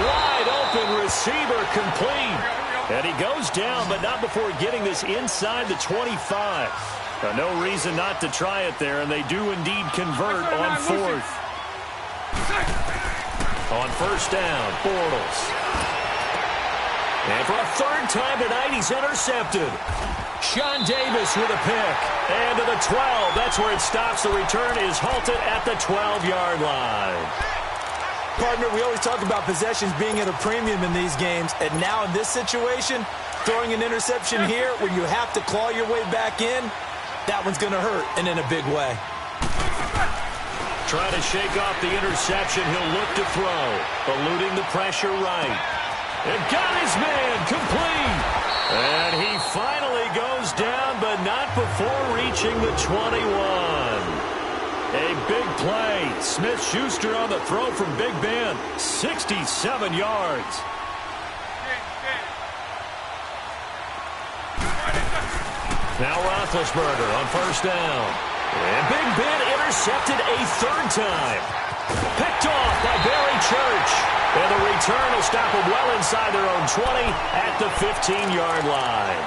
Wide open receiver, complete. And he goes down, but not before getting this inside the 25. No reason not to try it there, and they do indeed convert on 4th. On first down, Bortles. And for a 3rd time tonight, he's intercepted. Sean Davis with a pick. And to the 12. That's where it stops. The return is halted at the 12-yard line. Partner, we always talk about possessions being at a premium in these games. And now in this situation, throwing an interception here when you have to claw your way back in, that one's going to hurt, and in a big way. Trying to shake off the interception. He'll look to throw. Eluding the pressure right. And got his man complete. And he finally goes down, but not before reaching the 21. A big play. Smith-Schuster on the throw from Big Ben. 67 yards. Now Roethlisberger on first down. And Big Ben intercepted a 3rd time. Picked off by Barry Church. And the return will stop them well inside their own 20 at the 15-yard line.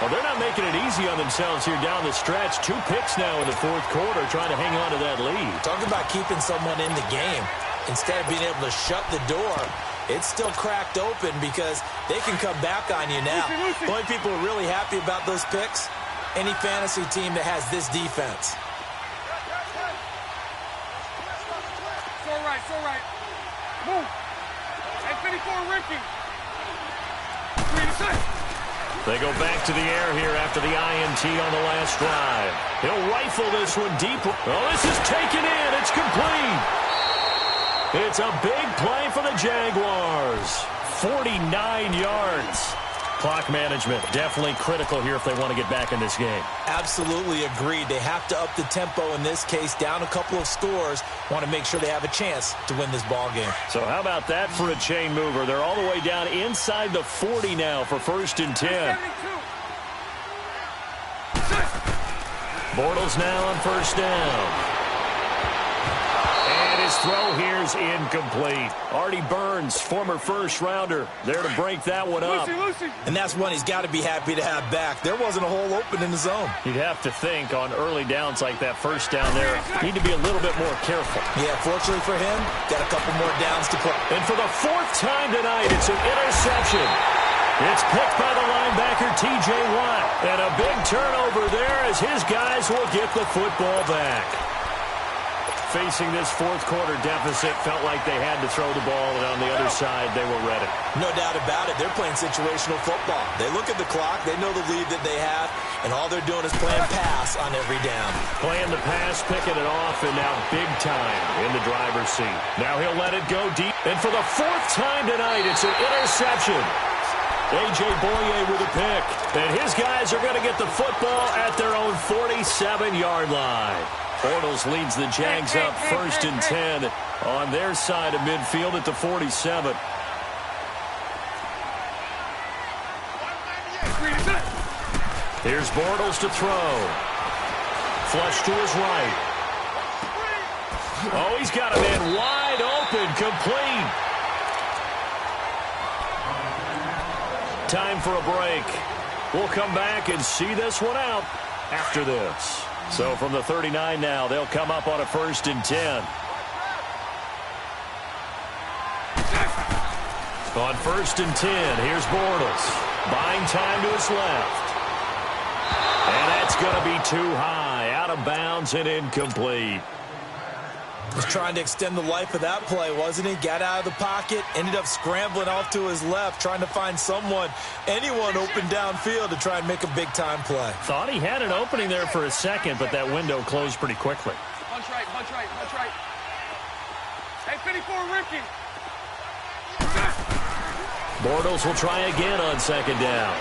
Well, they're not making it easy on themselves here down the stretch. 2 picks now in the 4th quarter, trying to hang on to that lead. Talk about keeping someone in the game. Instead of being able to shut the door, it's still cracked open because they can come back on you now. The only people who are really happy about those picks, any fantasy team that has this defense. It's all right. Move. And 54 Ricky. They go back to the air here after the INT on the last drive. He'll rifle this one deep. Oh, this is taken in. It's complete. It's a big play for the Jaguars. 49 yards. Clock management definitely critical here if they want to get back in this game. Absolutely agreed. They have to up the tempo in this case, down a couple of scores. Want to make sure they have a chance to win this ball game. So how about that for a chain mover? They're all the way down inside the 40 now for 1st and 10. Bortles now on first down. And his throw here's incomplete. Artie Burns, former first-rounder, there to break that one up. And that's one he's got to be happy to have back. There wasn't a hole open in the zone. You'd have to think on early downs like that first down there, need to be a little bit more careful. Yeah, fortunately for him, got a couple more downs to play. And for the fourth time tonight, it's an interception. It's picked by the linebacker, T.J. Watt. And a big turnover there as his guys will get the football back. Facing this fourth quarter deficit, felt like they had to throw the ball, and on the other side, they were ready. No doubt about it. They're playing situational football. They look at the clock. They know the lead that they have, and all they're doing is playing pass on every down. Playing the pass, picking it off, and now big time in the driver's seat. Now he'll let it go deep. And for the fourth time tonight, it's an interception. A.J. Boye with a pick. And his guys are going to get the football at their own 47-yard line. Bortles leads the Jags up 1st and 10 on their side of midfield at the 47. Here's Bortles to throw. Flush to his right. Oh, he's got a man wide open, complete. Time for a break. We'll come back and see this one out after this. So from the 39 now, they'll come up on a 1st and 10. On 1st and 10, here's Bortles. Buying time to his left. And that's going to be too high. Out of bounds and incomplete. Was trying to extend the life of that play, wasn't he? Got out of the pocket, ended up scrambling off to his left, trying to find anyone open downfield to try and make a big-time play. Thought he had an opening there for a second, but that window closed pretty quickly. Punch right, punch right, punch right. Hey, 54 Ricky. Bortles will try again on 2nd down.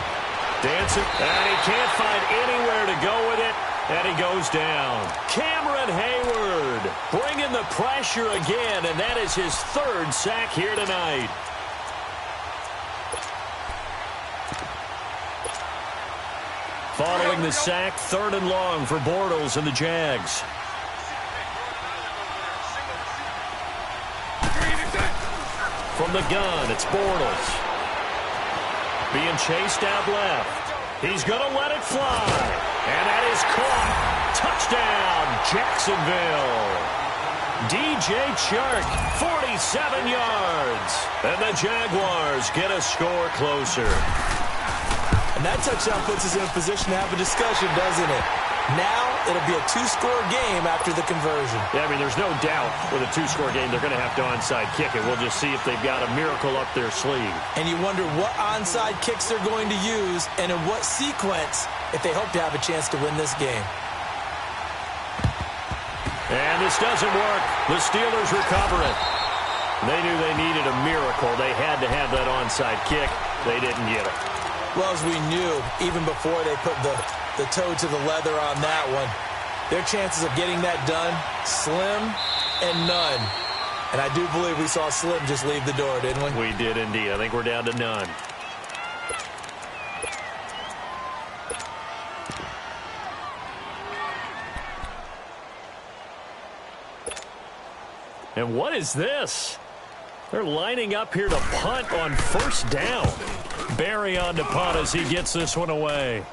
Dancing, and he can't find anywhere to go with it. And he goes down. Cameron Hayward bringing the pressure again, and that is his 3rd sack here tonight. Following the sack, 3rd and long for Bortles and the Jags. From the gun, it's Bortles. Being chased out left. He's going to let it fly. And that is caught. Touchdown, Jacksonville. DJ Chark, 47 yards. And the Jaguars get a score closer. And that touchdown puts us in a position to have a discussion, doesn't it? Now it'll be a 2-score game after the conversion. Yeah, I mean, there's no doubt with a 2-score game they're going to have to onside kick it. We'll just see if they've got a miracle up their sleeve. And you wonder what onside kicks they're going to use and in what sequence if they hope to have a chance to win this game. And this doesn't work. The Steelers recover it. They knew they needed a miracle. They had to have that onside kick. They didn't get it. Well, as we knew, even before they put the toe to the leather on that one, their chances of getting that done, slim and none. And I do believe we saw Slim just leave the door, didn't we? We did indeed. I think we're down to none. And what is this? They're lining up here to punt on 1st down. Barry on to punt as he gets this one away.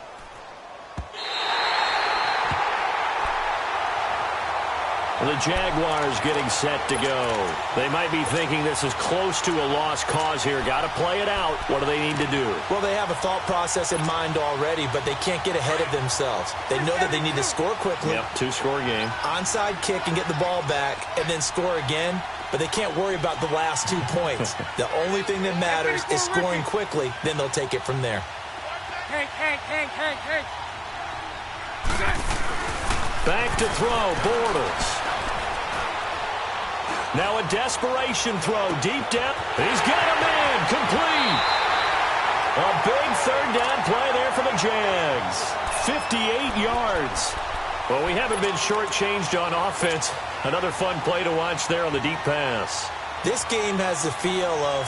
The Jaguars getting set to go. They might be thinking this is close to a lost cause here. Got to play it out. What do they need to do? Well, they have a thought process in mind already, but they can't get ahead of themselves. They know that they need to score quickly. Yep, 2-score game. Onside kick and get the ball back and then score again, but they can't worry about the last 2 points. The only thing that matters is scoring quickly, then they'll take it from there. Hank. Back to throw, Bortles. Now a desperation throw deep down. He's got a man, complete. A big 3rd down play there for the Jags. 58 yards. Well, we haven't been shortchanged on offense. Another fun play to watch there on the deep pass. This game has the feel of,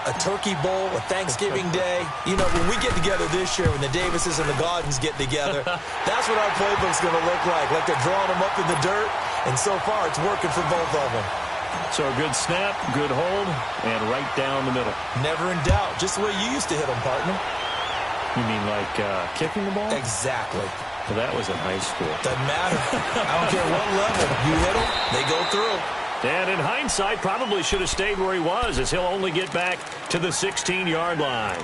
a turkey bowl, a Thanksgiving day. You know, when we get together this year, when the Davises and the Gaudens get together, that's what our playbook's going to look like. Like they're drawing them up in the dirt, And so far, it's working for both of them. So a good snap, good hold, and right down the middle. Never in doubt. Just the way you used to hit them, partner. You mean like kicking the ball? Exactly. Well, that was in high school. Doesn't matter. I don't care what level. You hit them, they go through. And in hindsight, probably should have stayed where he was, as he'll only get back to the 16-yard line.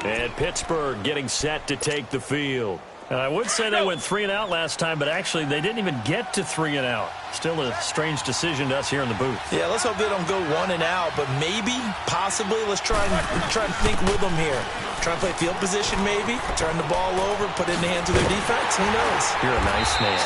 And Pittsburgh getting set to take the field. I would say they went 3 and out last time, but actually they didn't even get to 3 and out. Still a strange decision to us here in the booth. Yeah, let's hope they don't go 1 and out, but maybe, possibly, let's try and think with them here. Try and play field position maybe, turn the ball over, put it in the hands of their defense. Who knows? You're a nice man.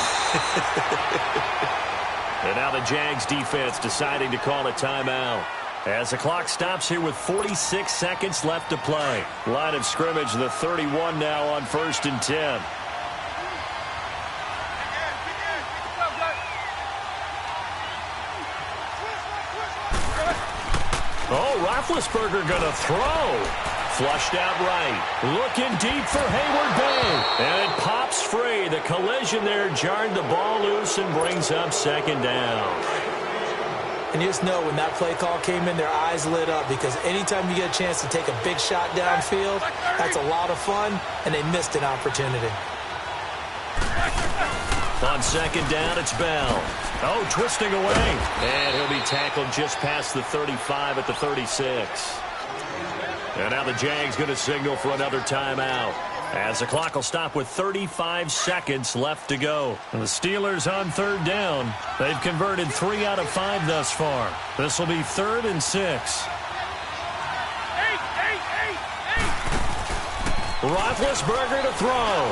And now the Jags defense deciding to call a timeout. As the clock stops here with 46 seconds left to play. Line of scrimmage, the 31 now on 1st and 10. Oh, Roethlisberger gonna throw. Flushed out right. Looking deep for Hayward Bay. And it pops free. The collision there jarred the ball loose and brings up 2nd down. And you just know when that play call came in, their eyes lit up, because anytime you get a chance to take a big shot downfield, that's a lot of fun, and they missed an opportunity. On 2nd down, it's Bell. Oh, twisting away. And he'll be tackled just past the 35 at the 36. And now the Jags going to signal for another timeout, as the clock will stop with 35 seconds left to go. And the Steelers on 3rd down. They've converted 3 out of 5 thus far. This will be 3rd and 6. Roethlisberger to throw.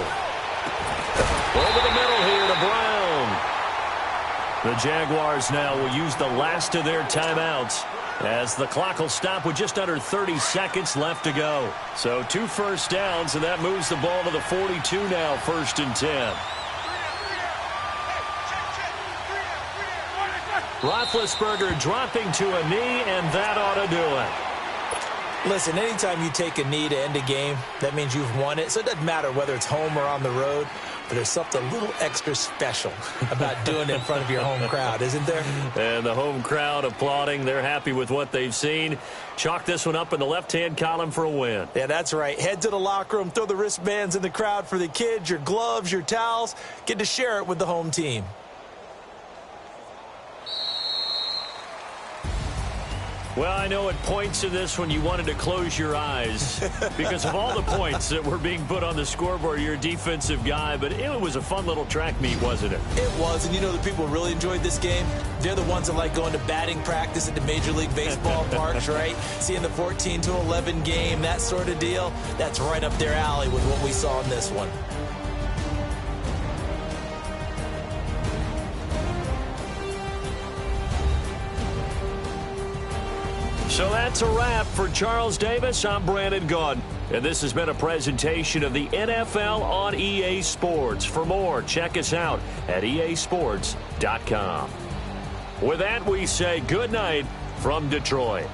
Over the middle here to Brown. The Jaguars now will use the last of their timeouts, as the clock will stop with just under 30 seconds left to go. So 2 first downs, and that moves the ball to the 42 now, 1st and 10. Roethlisberger dropping to a knee, and that ought to do it. Listen, anytime you take a knee to end a game, that means you've won it. So it doesn't matter whether it's home or on the road, but there's something a little extra special about doing it in front of your home crowd, isn't there? And the home crowd applauding. They're happy with what they've seen. Chalk this one up in the left-hand column for a win. Yeah, that's right. Head to the locker room, throw the wristbands in the crowd for the kids, your gloves, your towels. Get to share it with the home team. Well, I know at points in this one you wanted to close your eyes because of all the points that were being put on the scoreboard. You're a defensive guy, but it was a fun little track meet, wasn't it? It was, and you know the people who really enjoyed this game? They're the ones that like going to batting practice at the Major League Baseball parks, right? Seeing the 14-11 game, that sort of deal. That's right up their alley with what we saw in this one. So that's a wrap for Charles Davis. I'm Brandon Gaudin, and this has been a presentation of the NFL on EA Sports. For more, check us out at easports.com. With that, we say good night from Detroit.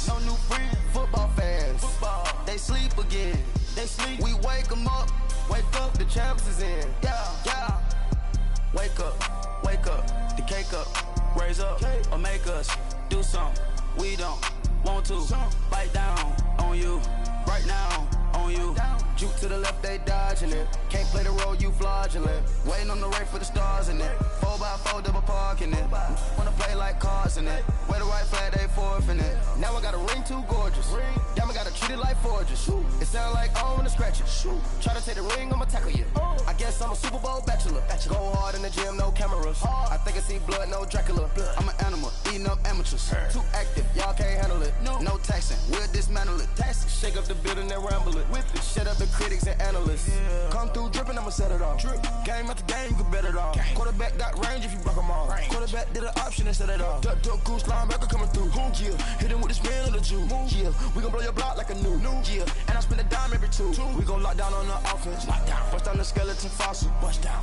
no new friends. Football fans, football, they sleep again. They sleep, we wake them up. Wake up, the champs is in. Yeah, yeah. Wake up, the cake up. Raise up, or make us do something we don't want to. Bite down on you, right now on you. Juke to the left, they dodging it. Can't play the role, you fraudulent. Waiting on the right for the stars in it. 4x4 double parking it. Wanna play like cars in it. Wear the right flag, they forfeiting it. Now I got a ring too gorgeous. Damn, I gotta treat it like forges. It sound like I wanna scratch it. Try to take the ring, I'ma tackle you. I guess I'm a Super Bowl bachelor. Go hard in the gym, no cameras. I think I see blood, no Dracula. I'm an animal, eating up amateurs. Too active, y'all can't handle it. No taxing, we'll dismantle it. Shake up the building and ramble it. Whip it, shut up the critics and analysts. Come through dripping, I'ma set it off. Game after game, you can bet it off. Quarterback got range if you block them all. Quarterback did an option and set it off. Duck goose linebacker coming through. Yeah, hit him with this man on the Jew. Yeah, we gon' blow your block like a new. Yeah, and I spend a dime every two. We gon' lock down on the offense. Bust down the skeleton fossil.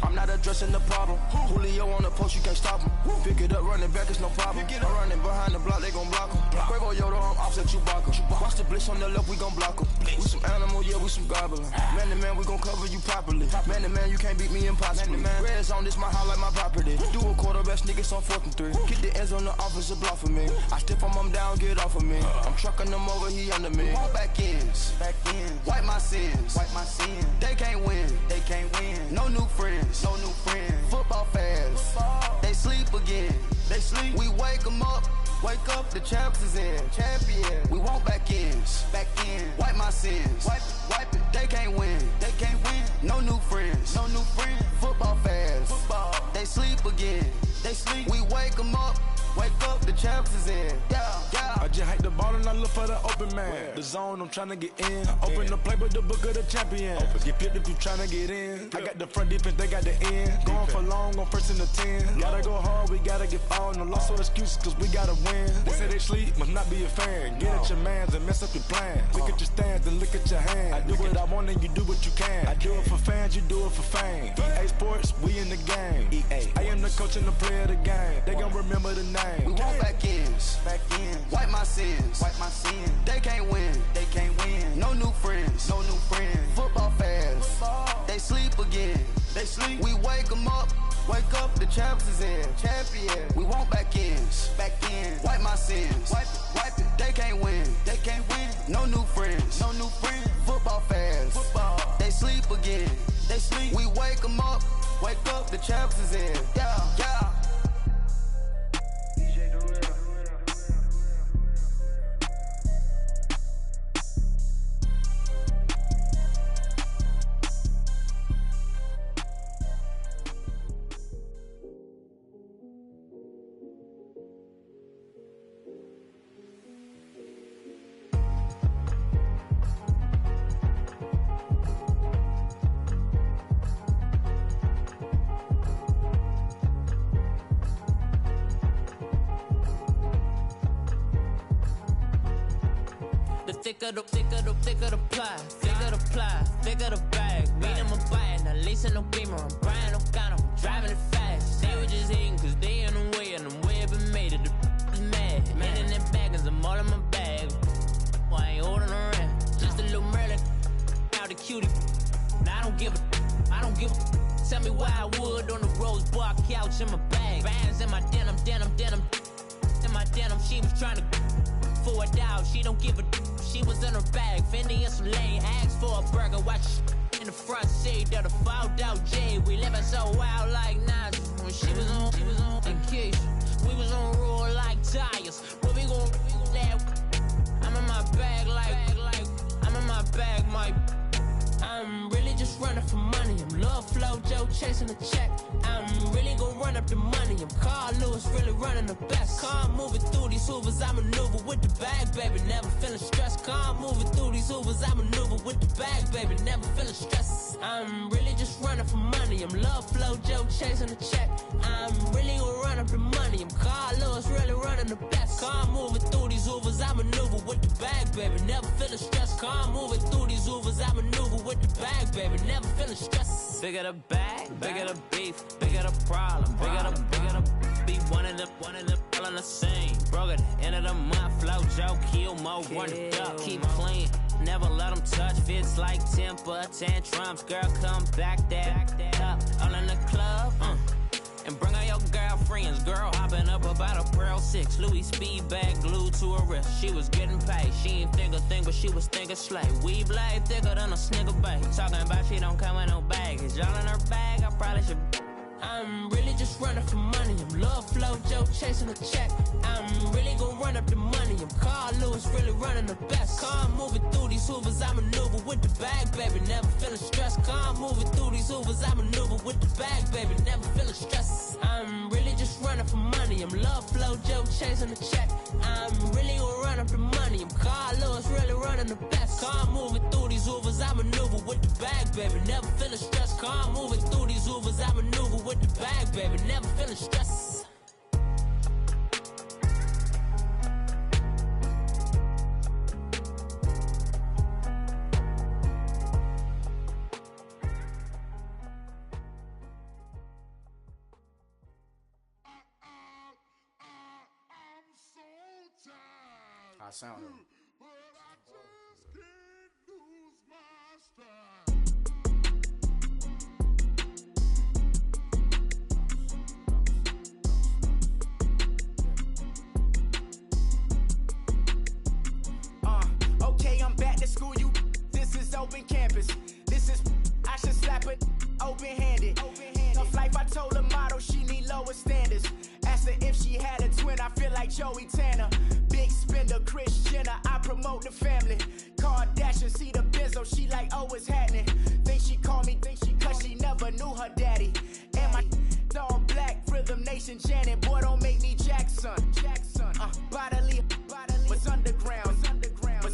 I'm not addressing the problem. Julio on the post, you can't stop him. Pick it up, running back, it's no problem. I'm running behind the block, they gon' block him. Quavo Yoda, I'm offset Chewbacca. Watch the blitz on the left, we gon' block him. We some animal, yeah, we some gobbler. Man to man, we gon' cover you properly. Man to man, you can't beat me impossibly. Red zone, this my house like my property. Do a quarterback, niggas on 4th and 3. Get the ends on the offensive block for me. I step on them down, get off of me. I'm trucking them over, he under me. All back ends, wipe my sins, They can't win, No new friends, Football fans, they sleep again. We wake them up. Wake up, the champs is in. Champion, we want back ends. Wipe my sins, wipe it. They can't win, No new friends, Football fans, they sleep again. We wake them up. Wake up, the champs is in. Yeah. I just hate the ball and I look for the open man. The zone, I'm trying to get in. Open the playbook, the book of the champion. Get flipped if you trying to get in. I got the front defense, they got the end. Going for long, on 1st and the 10. Gotta go hard, we gotta get all. No loss or excuses, cause we gotta win. They say they sleep, must not be a fan. Get at your mans and mess up your plans. Look at your stands and look at your hands. I do what I want and you do what you can. I do it for fans, you do it for fame. EA Sports, we in the game. I am the coach and the player of the game. They gon' remember the name. We want back ends, wipe my sins, They can't win, No new friends, Football fans, they sleep again. We wake them up. Wake up, the champs is in. Champion, we want back ends, wipe my sins, wipe it. They can't win, No new friends, Football fans, they sleep again. We wake them up. Wake up, the champs is in. Yeah. Thicker the ply, thicker the bag. Beat him a bite, now lease no beamer. I'm Brian O'Connor, I'm driving it fast. They were just hating cause they in the way, and the way I've been made it. The is mad. Man in that bag, cause I'm all in my bag. Well, I ain't holding around. Just a little Merlin, out the cutie. Now I don't give a. Tell me why I would on the rose bar couch in my bag. Bands in my denim. In my denim, she was trying to for a doubt. She don't give a. She was in her bag, Fendi and some lane. Asked for a burger, watch in the front seat of the fouled out J. We living so wild like Nas. When she was on vacation, we was on roll like tires. Where we gon' I'm in my bag like I'm in my bag, Mike. I'm really just running for money. I'm Love Flow Joe chasing the check. I'm really gon' run up the money. I'm Carl Lewis, really running the best. Car moving through these hoovers, I maneuver with the bag, baby. Never feeling stressed. Car moving through these hoovers, I maneuver with the bag, baby. Never feeling stressed. I'm really just running for money. I'm Love Flow Joe chasing the check. I'm really gon' run up the money. I'm Carl Lewis, really running the best. Car moving through these hoovers, I maneuver with the bag, baby. Never feeling stressed. Car moving through these hoovers, I maneuver with the bag, baby, never feeling stressed. Bigger the bag, bigger the beef, bigger the problem, bigger the be one in the all on the scene. Broke at the end of the month, flow Joe, kill mo, run it up, keep clean. Never let them touch, fits like temper tantrums. Girl, come back that up, all in the club, and bring all your girlfriends. Girl hopping up about a Pearl 6 Louis speed bag glued to her wrist. She was getting paid, she ain't think a thing, but she was thinking slay. We blade thicker than a snigger bag. Talking about she don't come with no baggage. Y'all in her bag, I probably should. I'm really just running for money. I'm love flow Joe chasing a check. I'm really gonna run up the money. I'm Carl Lewis, really running the best. Car moving through these hoovers, I maneuver with the bag, baby, never feeling stressed. Car moving through these hoovers, I maneuver with the bag, baby, never feeling stressed. I'm really just running for money. I'm love flow Joe chasing a check. I'm really gonna run up the money. I'm Carl Lewis, really running the best. Car moving through these hoovers, I maneuver with the bag, baby, never feeling stressed. Car moving through these hoovers, I maneuver with the bag, baby, never feeling stressed. I sound it. Okay, I'm back to school, you. This is open campus. This is, I should slap it open-handed. Tough life, I told her motto, she need lower standards. Asked her if she had a twin, I feel like Joey Tanner. Big spender, Kris Jenner, I promote the family. Kardashian, see the Benzo, she like, oh, it's happening. Think she called me, cause she never knew her daddy. And my all black, Rhythm Nation, Janet, boy, don't make me Jackson. Bodily, was underground, was underground.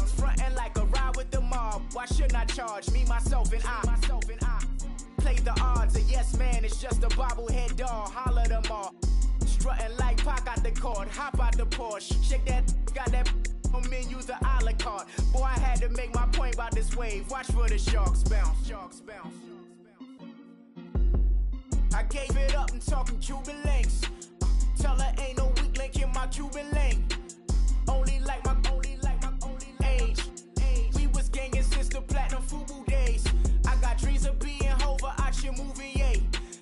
Frontin' like a ride with the mob. Why shouldn't I charge me, myself, and I? Play the odds, a yes man is just a bobblehead doll. Holler them all. Strutting like Pac out the court, hop out the Porsche. Shake that, got that on menu, the a la carte. Boy, I had to make my point about this wave. Watch for the sharks bounce. I gave it up and talking Cuban links. Tell her ain't no weak link in my Cuban link. Only like my age. We was gangin' since the platinum FUBU days. I got dreams of being Hova out your movie, yay.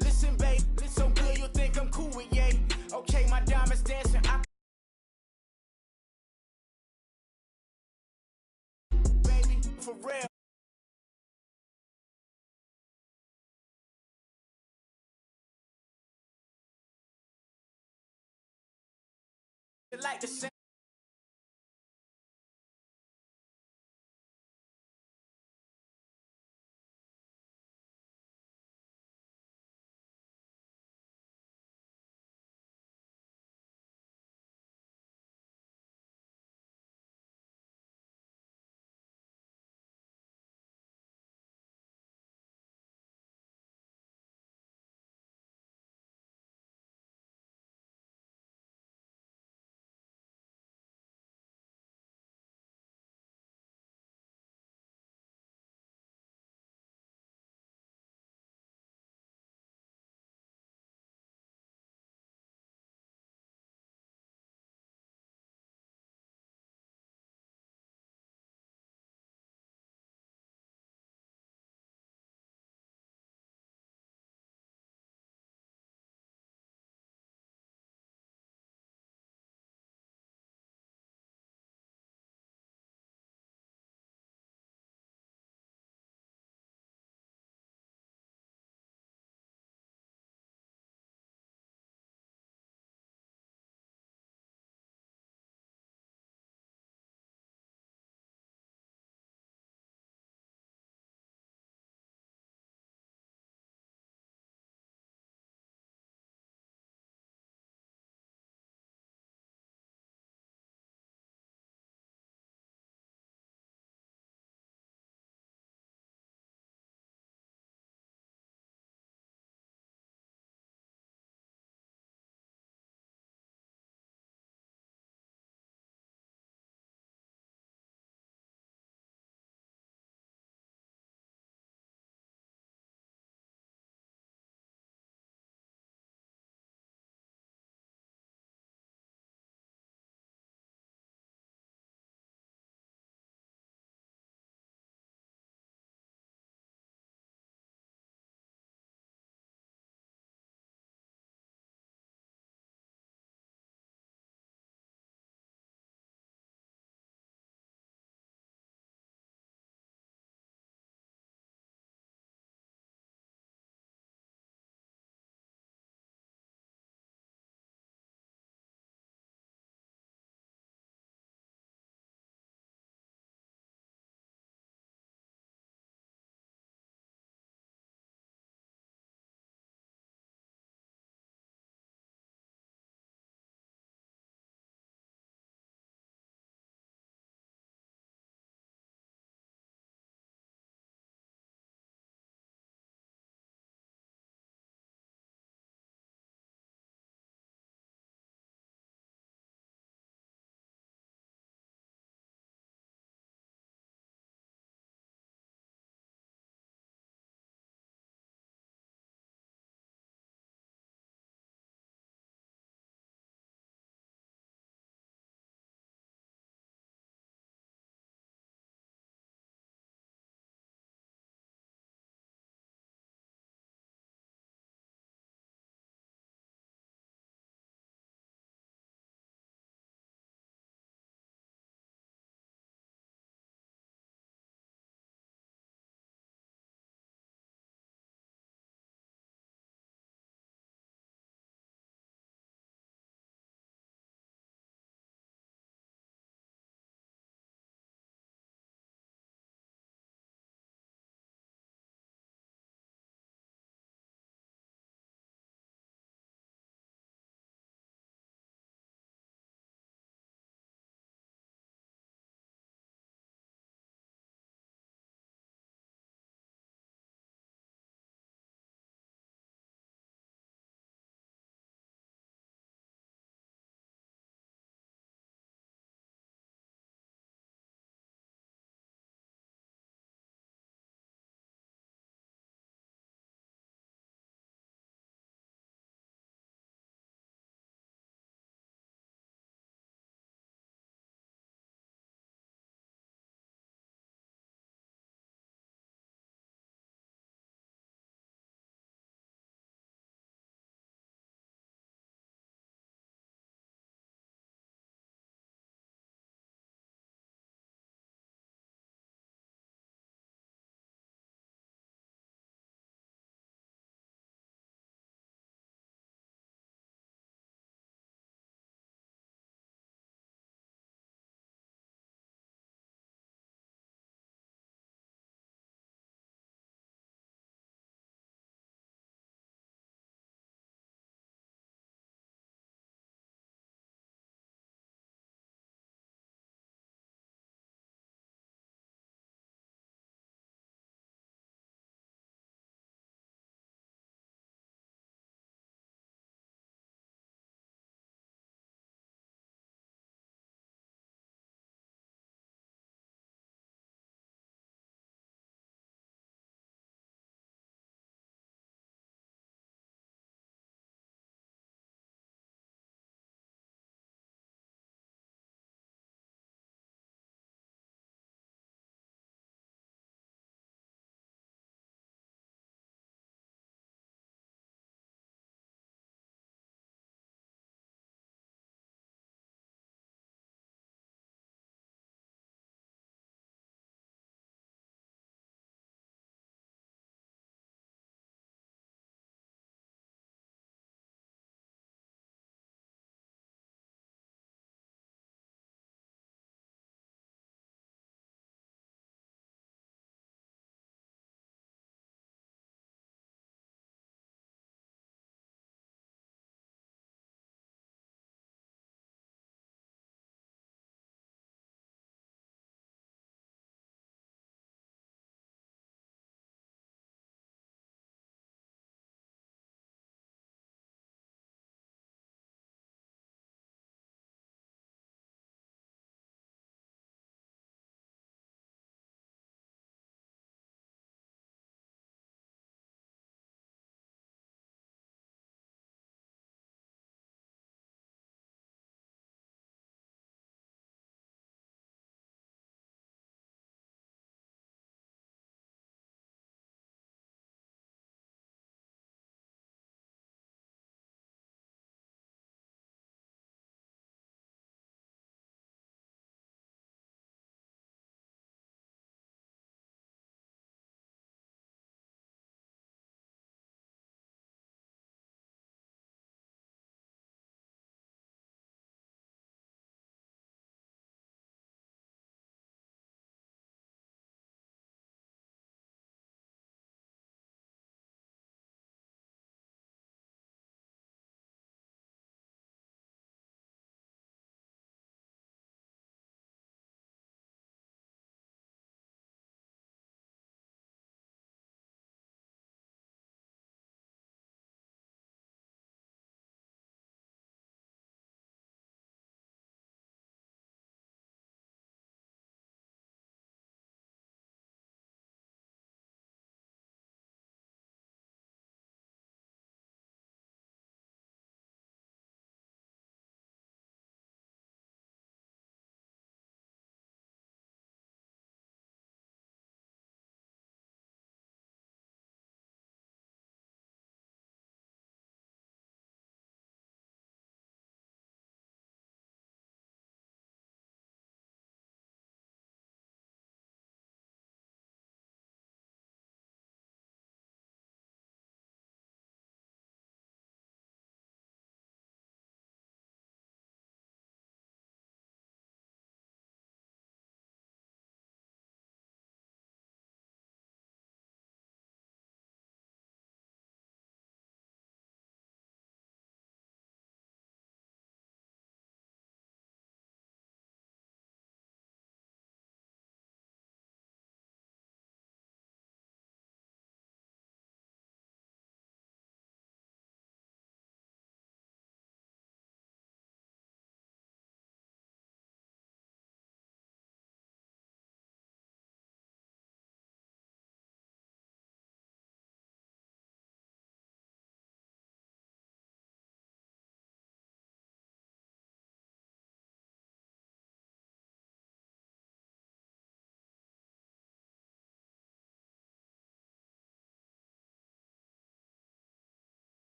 Listen, babe, so good you'll think I'm cool with yay. Okay, my diamonds dancing. Baby, for real. Like the same.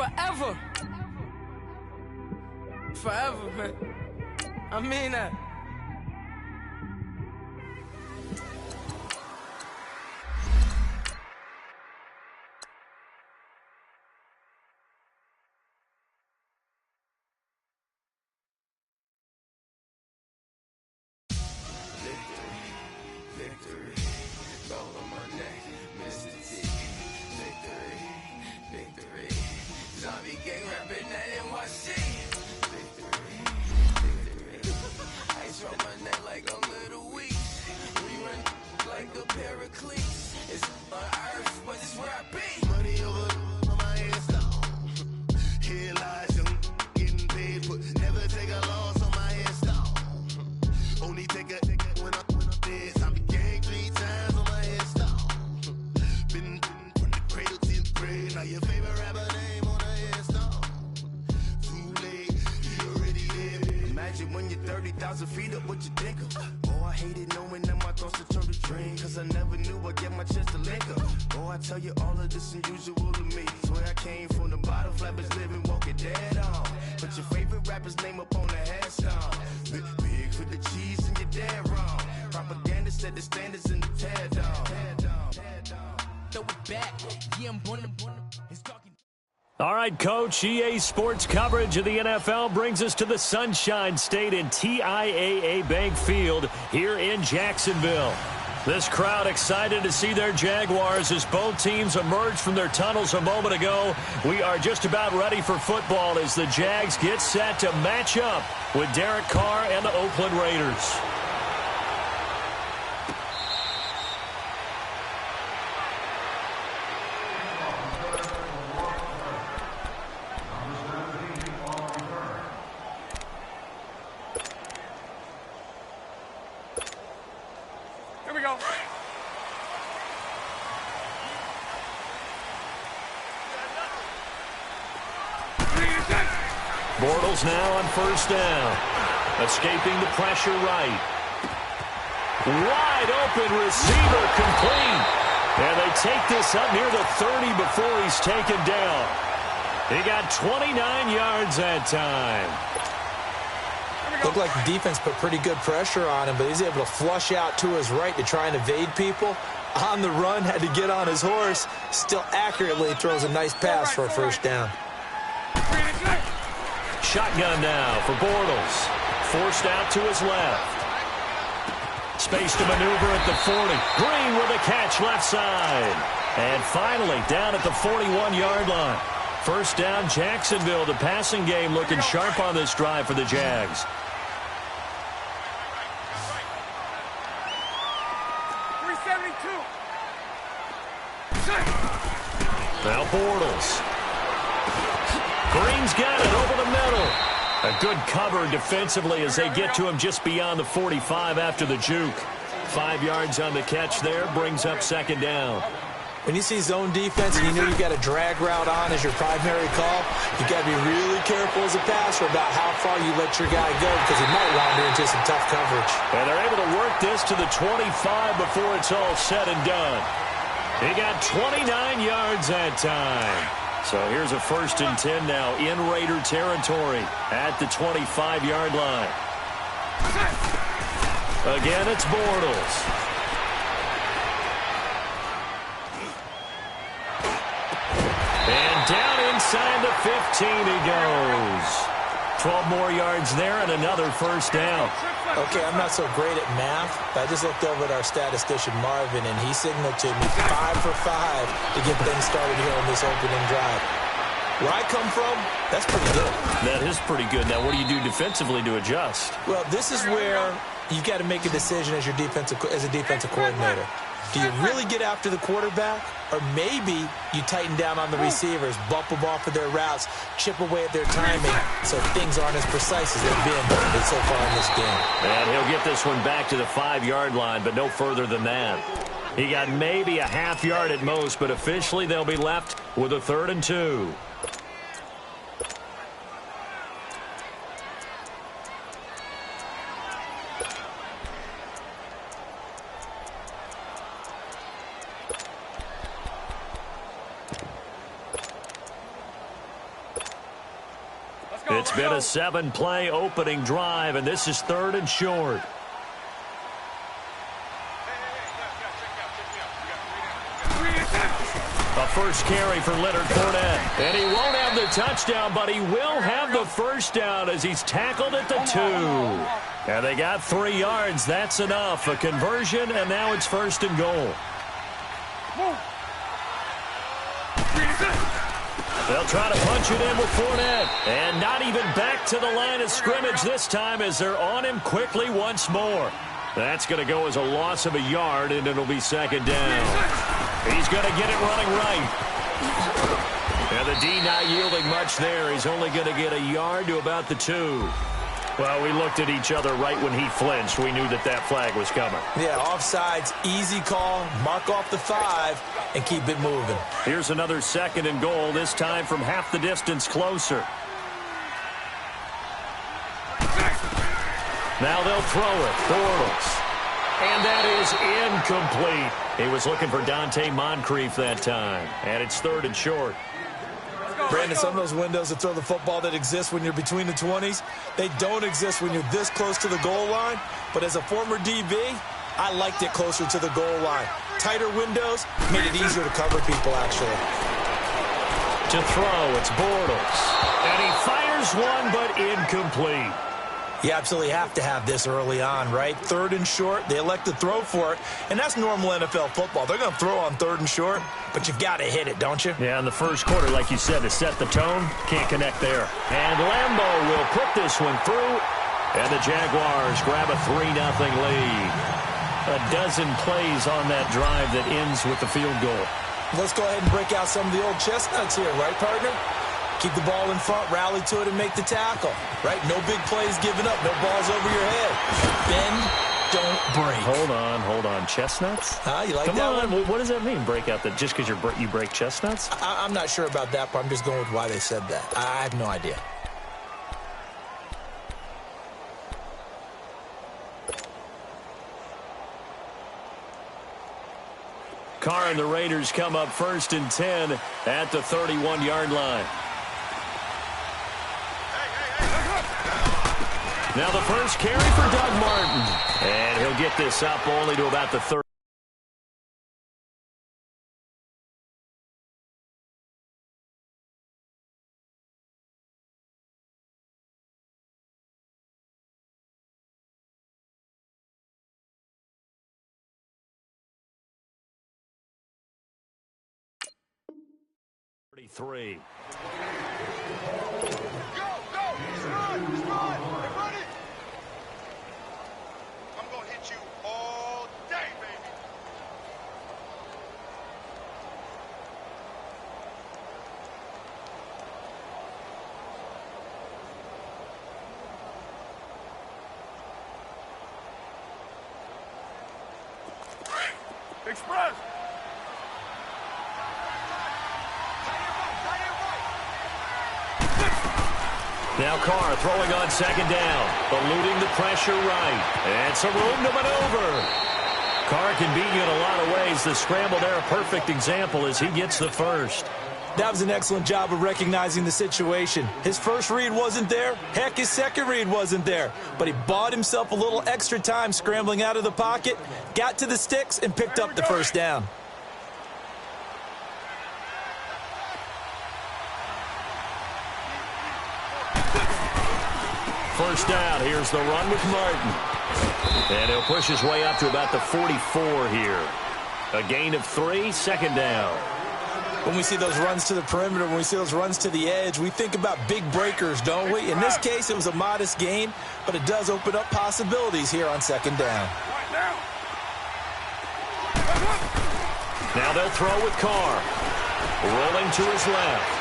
forever. Forever, man. I mean that. All right, Coach, EA Sports coverage of the NFL brings us to the Sunshine State in TIAA Bank Field here in Jacksonville. This crowd excited to see their Jaguars as both teams emerged from their tunnels a moment ago. We are just about ready for football as the Jags get set to match up with Derek Carr and the Oakland Raiders. Bortles now on first down. Escaping the pressure right. Wide open receiver complete. And they take this up near the 30 before he's taken down. He got 29 yards that time. Looked like the defense put pretty good pressure on him, but he's able to flush out to his right to try and evade people. On the run, had to get on his horse. Still accurately throws a nice pass for a first down. Shotgun now for Bortles. Forced out to his left. Space to maneuver at the 40. Green with a catch left side. And finally down at the 41-yard line. First down, Jacksonville. The passing game looking sharp on this drive for the Jags. Now Bortles. Green's got it over the middle. A good cover defensively as they get to him just beyond the 45 after the juke. 5 yards on the catch there, brings up second down. When you see zone defense and you know you've got a drag route on as your primary call, you've got to be really careful as a passer about how far you let your guy go because he might wander into some tough coverage. And they're able to work this to the 25 before it's all said and done. He got 29 yards that time. So here's a 1st and 10 now in Raider territory at the 25-yard line. Again, it's Bortles. And down inside the 15 he goes. 12 more yards there and another first down. Okay, I'm not so great at math, but I just looked over at our statistician, Marvin, and he signaled to me 5 for 5 to get things started here on this opening drive. Where I come from, that's pretty good. That is pretty good. Now, what do you do defensively to adjust? Well, this is where you've got to make a decision as a defensive coordinator. Do you really get after the quarterback? Or maybe you tighten down on the receivers, bump them off of their routes, chip away at their timing so things aren't as precise as they've been so far in this game. And he'll get this one back to the 5-yard line, but no further than that. He got maybe a half yard at most, but officially they'll be left with a 3rd and 2. It's been a 7-play opening drive, and this is 3rd and short. A first carry for Leonard Fournette. And he won't have the touchdown, but he will have the first down as he's tackled at the 2. And they got 3 yards. That's enough. A conversion, and now it's 1st and goal. They'll try to punch it in with Fournette. And not even back to the line of scrimmage this time as they're on him quickly once more. That's going to go as a loss of a yard, and it'll be 2nd down. He's going to get it running right. And the D not yielding much there. He's only going to get a yard to about the 2. Well, we looked at each other right when he flinched. We knew that that flag was coming. Yeah, offsides, easy call, mark off the 5, and keep it moving. Here's another 2nd and goal, this time from half the distance closer. Now they'll throw it. Bortles. And that is incomplete. He was looking for Dante Moncrief that time. And it's 3rd and short. Brandon, some of those windows to throw the football that exist when you're between the 20s, they don't exist when you're this close to the goal line. But as a former DB, I liked it closer to the goal line. Tighter windows made it easier to cover people, actually. To throw, it's Bortles. And he fires one, but incomplete. You absolutely have to have this early on, right? 3rd and short, they elect to throw for it, and that's normal NFL football. They're going to throw on 3rd and short, but you've got to hit it, don't you? Yeah, in the first quarter, like you said, to set the tone, can't connect there. And Lambeau will put this one through, and the Jaguars grab a 3-0 lead. A dozen plays on that drive that ends with the field goal. Let's go ahead and break out some of the old chestnuts here, right, partner? Keep the ball in front, rally to it, and make the tackle, right? No big plays given up, no balls over your head. Bend, don't break. Hold on. Chestnuts? You like Come that on. one? What does that mean, break out? Just because you break chestnuts? I'm not sure about that, but I'm just going with why they said that. I have no idea. Carr and the Raiders come up 1st and 10 at the 31-yard line. Now the first carry for Doug Martin. And he'll get this up only to about the 30. Three. Go! Run! Everybody! I'm going to hit you all day, baby. Express! Now Carr throwing on 2nd down, eluding the pressure right. And some room to maneuver. Carr can beat you in a lot of ways. The scramble there, a perfect example as he gets the first. That was an excellent job of recognizing the situation. His first read wasn't there. Heck, his second read wasn't there. But he bought himself a little extra time scrambling out of the pocket, got to the sticks, and picked up the first down. First down, here's the run with Martin. And he'll push his way up to about the 44 here. A gain of 3, 2nd down. When we see those runs to the perimeter, when we see those runs to the edge, we think about big breakers, don't we? In this case, it was a modest gain, but it does open up possibilities here on 2nd down. Now they'll throw with Carr. Rolling to his left.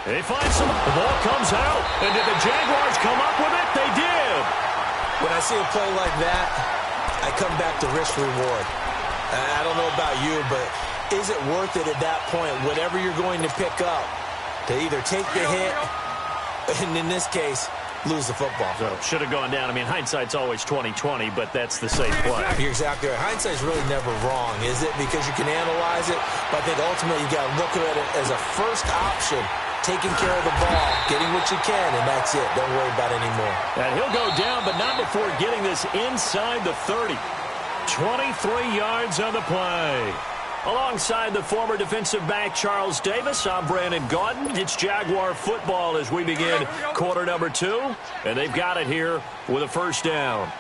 They find some. The ball comes out. And did the Jaguars come up with it? They did. When I see a play like that, I come back to risk reward. I don't know about you, but is it worth it at that point, whatever you're going to pick up, to either take the hit, and in this case, lose the football? So should have gone down. I mean, hindsight's always 20/20, but that's the safe play. You're exactly right. Hindsight's really never wrong, is it? Because you can analyze it, but I think ultimately you got to look at it as a first option taking care of the ball, getting what you can, and that's it. Don't worry about it anymore. And he'll go down, but not before getting this inside the 30. 23 yards on the play. Alongside the former defensive back Charles Davis, I'm Brandon Gaudin. It's Jaguar football as we begin quarter number 2. And they've got it here with a first down.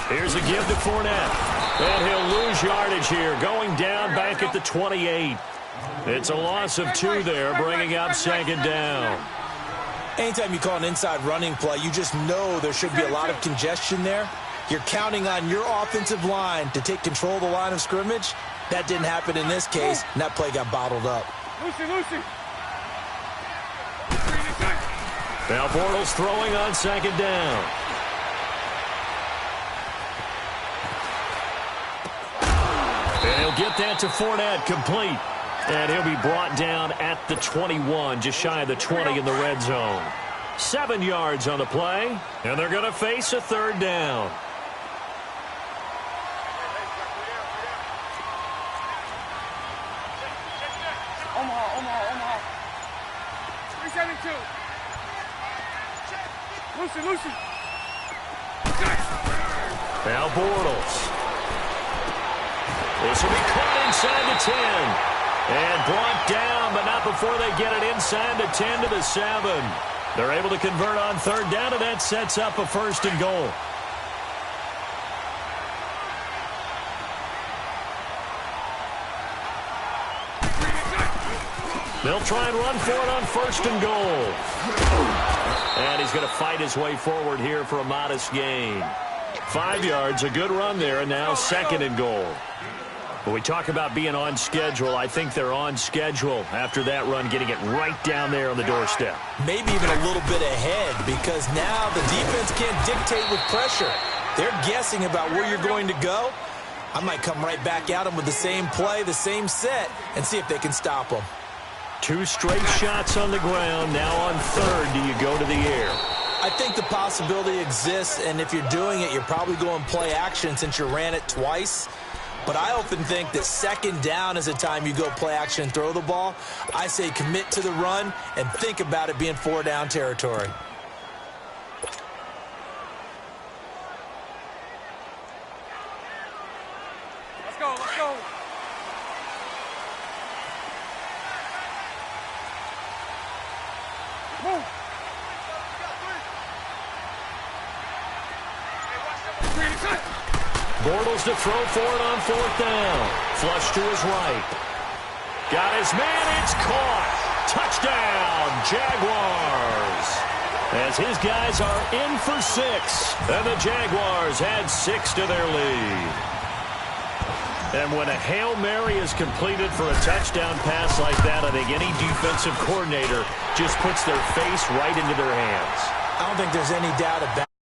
Here's a give to Fournette. And he'll lose yardage here, going down back at the 28. It's a loss of 2 there, bringing up second down. Anytime you call an inside running play, you just know there should be a lot of congestion there. You're counting on your offensive line to take control of the line of scrimmage. That didn't happen in this case, and that play got bottled up. Lucy. Now Bortles throwing on second down. And he'll get that to Fournette, complete. And he'll be brought down at the 21, just shy of the 20 in the red zone. 7 yards on the play, and they're going to face a third down. Omaha. 372. Lucy. Now Bortles. This will be caught inside the 10. And brought down, but not before they get it inside the 10 to the 7. They're able to convert on third down, and that sets up a first and goal. They'll try and run for it on first and goal. And he's going to fight his way forward here for a modest gain. 5 yards, a good run there, and now second and goal. When we talk about being on schedule, I think they're on schedule after that run, getting it right down there on the doorstep. Maybe even a little bit ahead, because now the defense can't dictate with pressure. They're guessing about where you're going to go. I might come right back at them with the same play, the same set, and see if they can stop them. 2 straight shots on the ground. Now on third, do you go to the air? I think the possibility exists, and if you're doing it, you're probably going play action since you ran it twice. But I often think that second down is the time you go play action and throw the ball. I say commit to the run and think about it being 4 down territory. Let's go. Move. Bortles to throw for it on fourth down. Flush to his right. Got his man. It's caught. Touchdown, Jaguars. As his guys are in for 6. And the Jaguars add 6 to their lead. And when a Hail Mary is completed for a touchdown pass like that, I think any defensive coordinator just puts their face right into their hands. I don't think there's any doubt about it.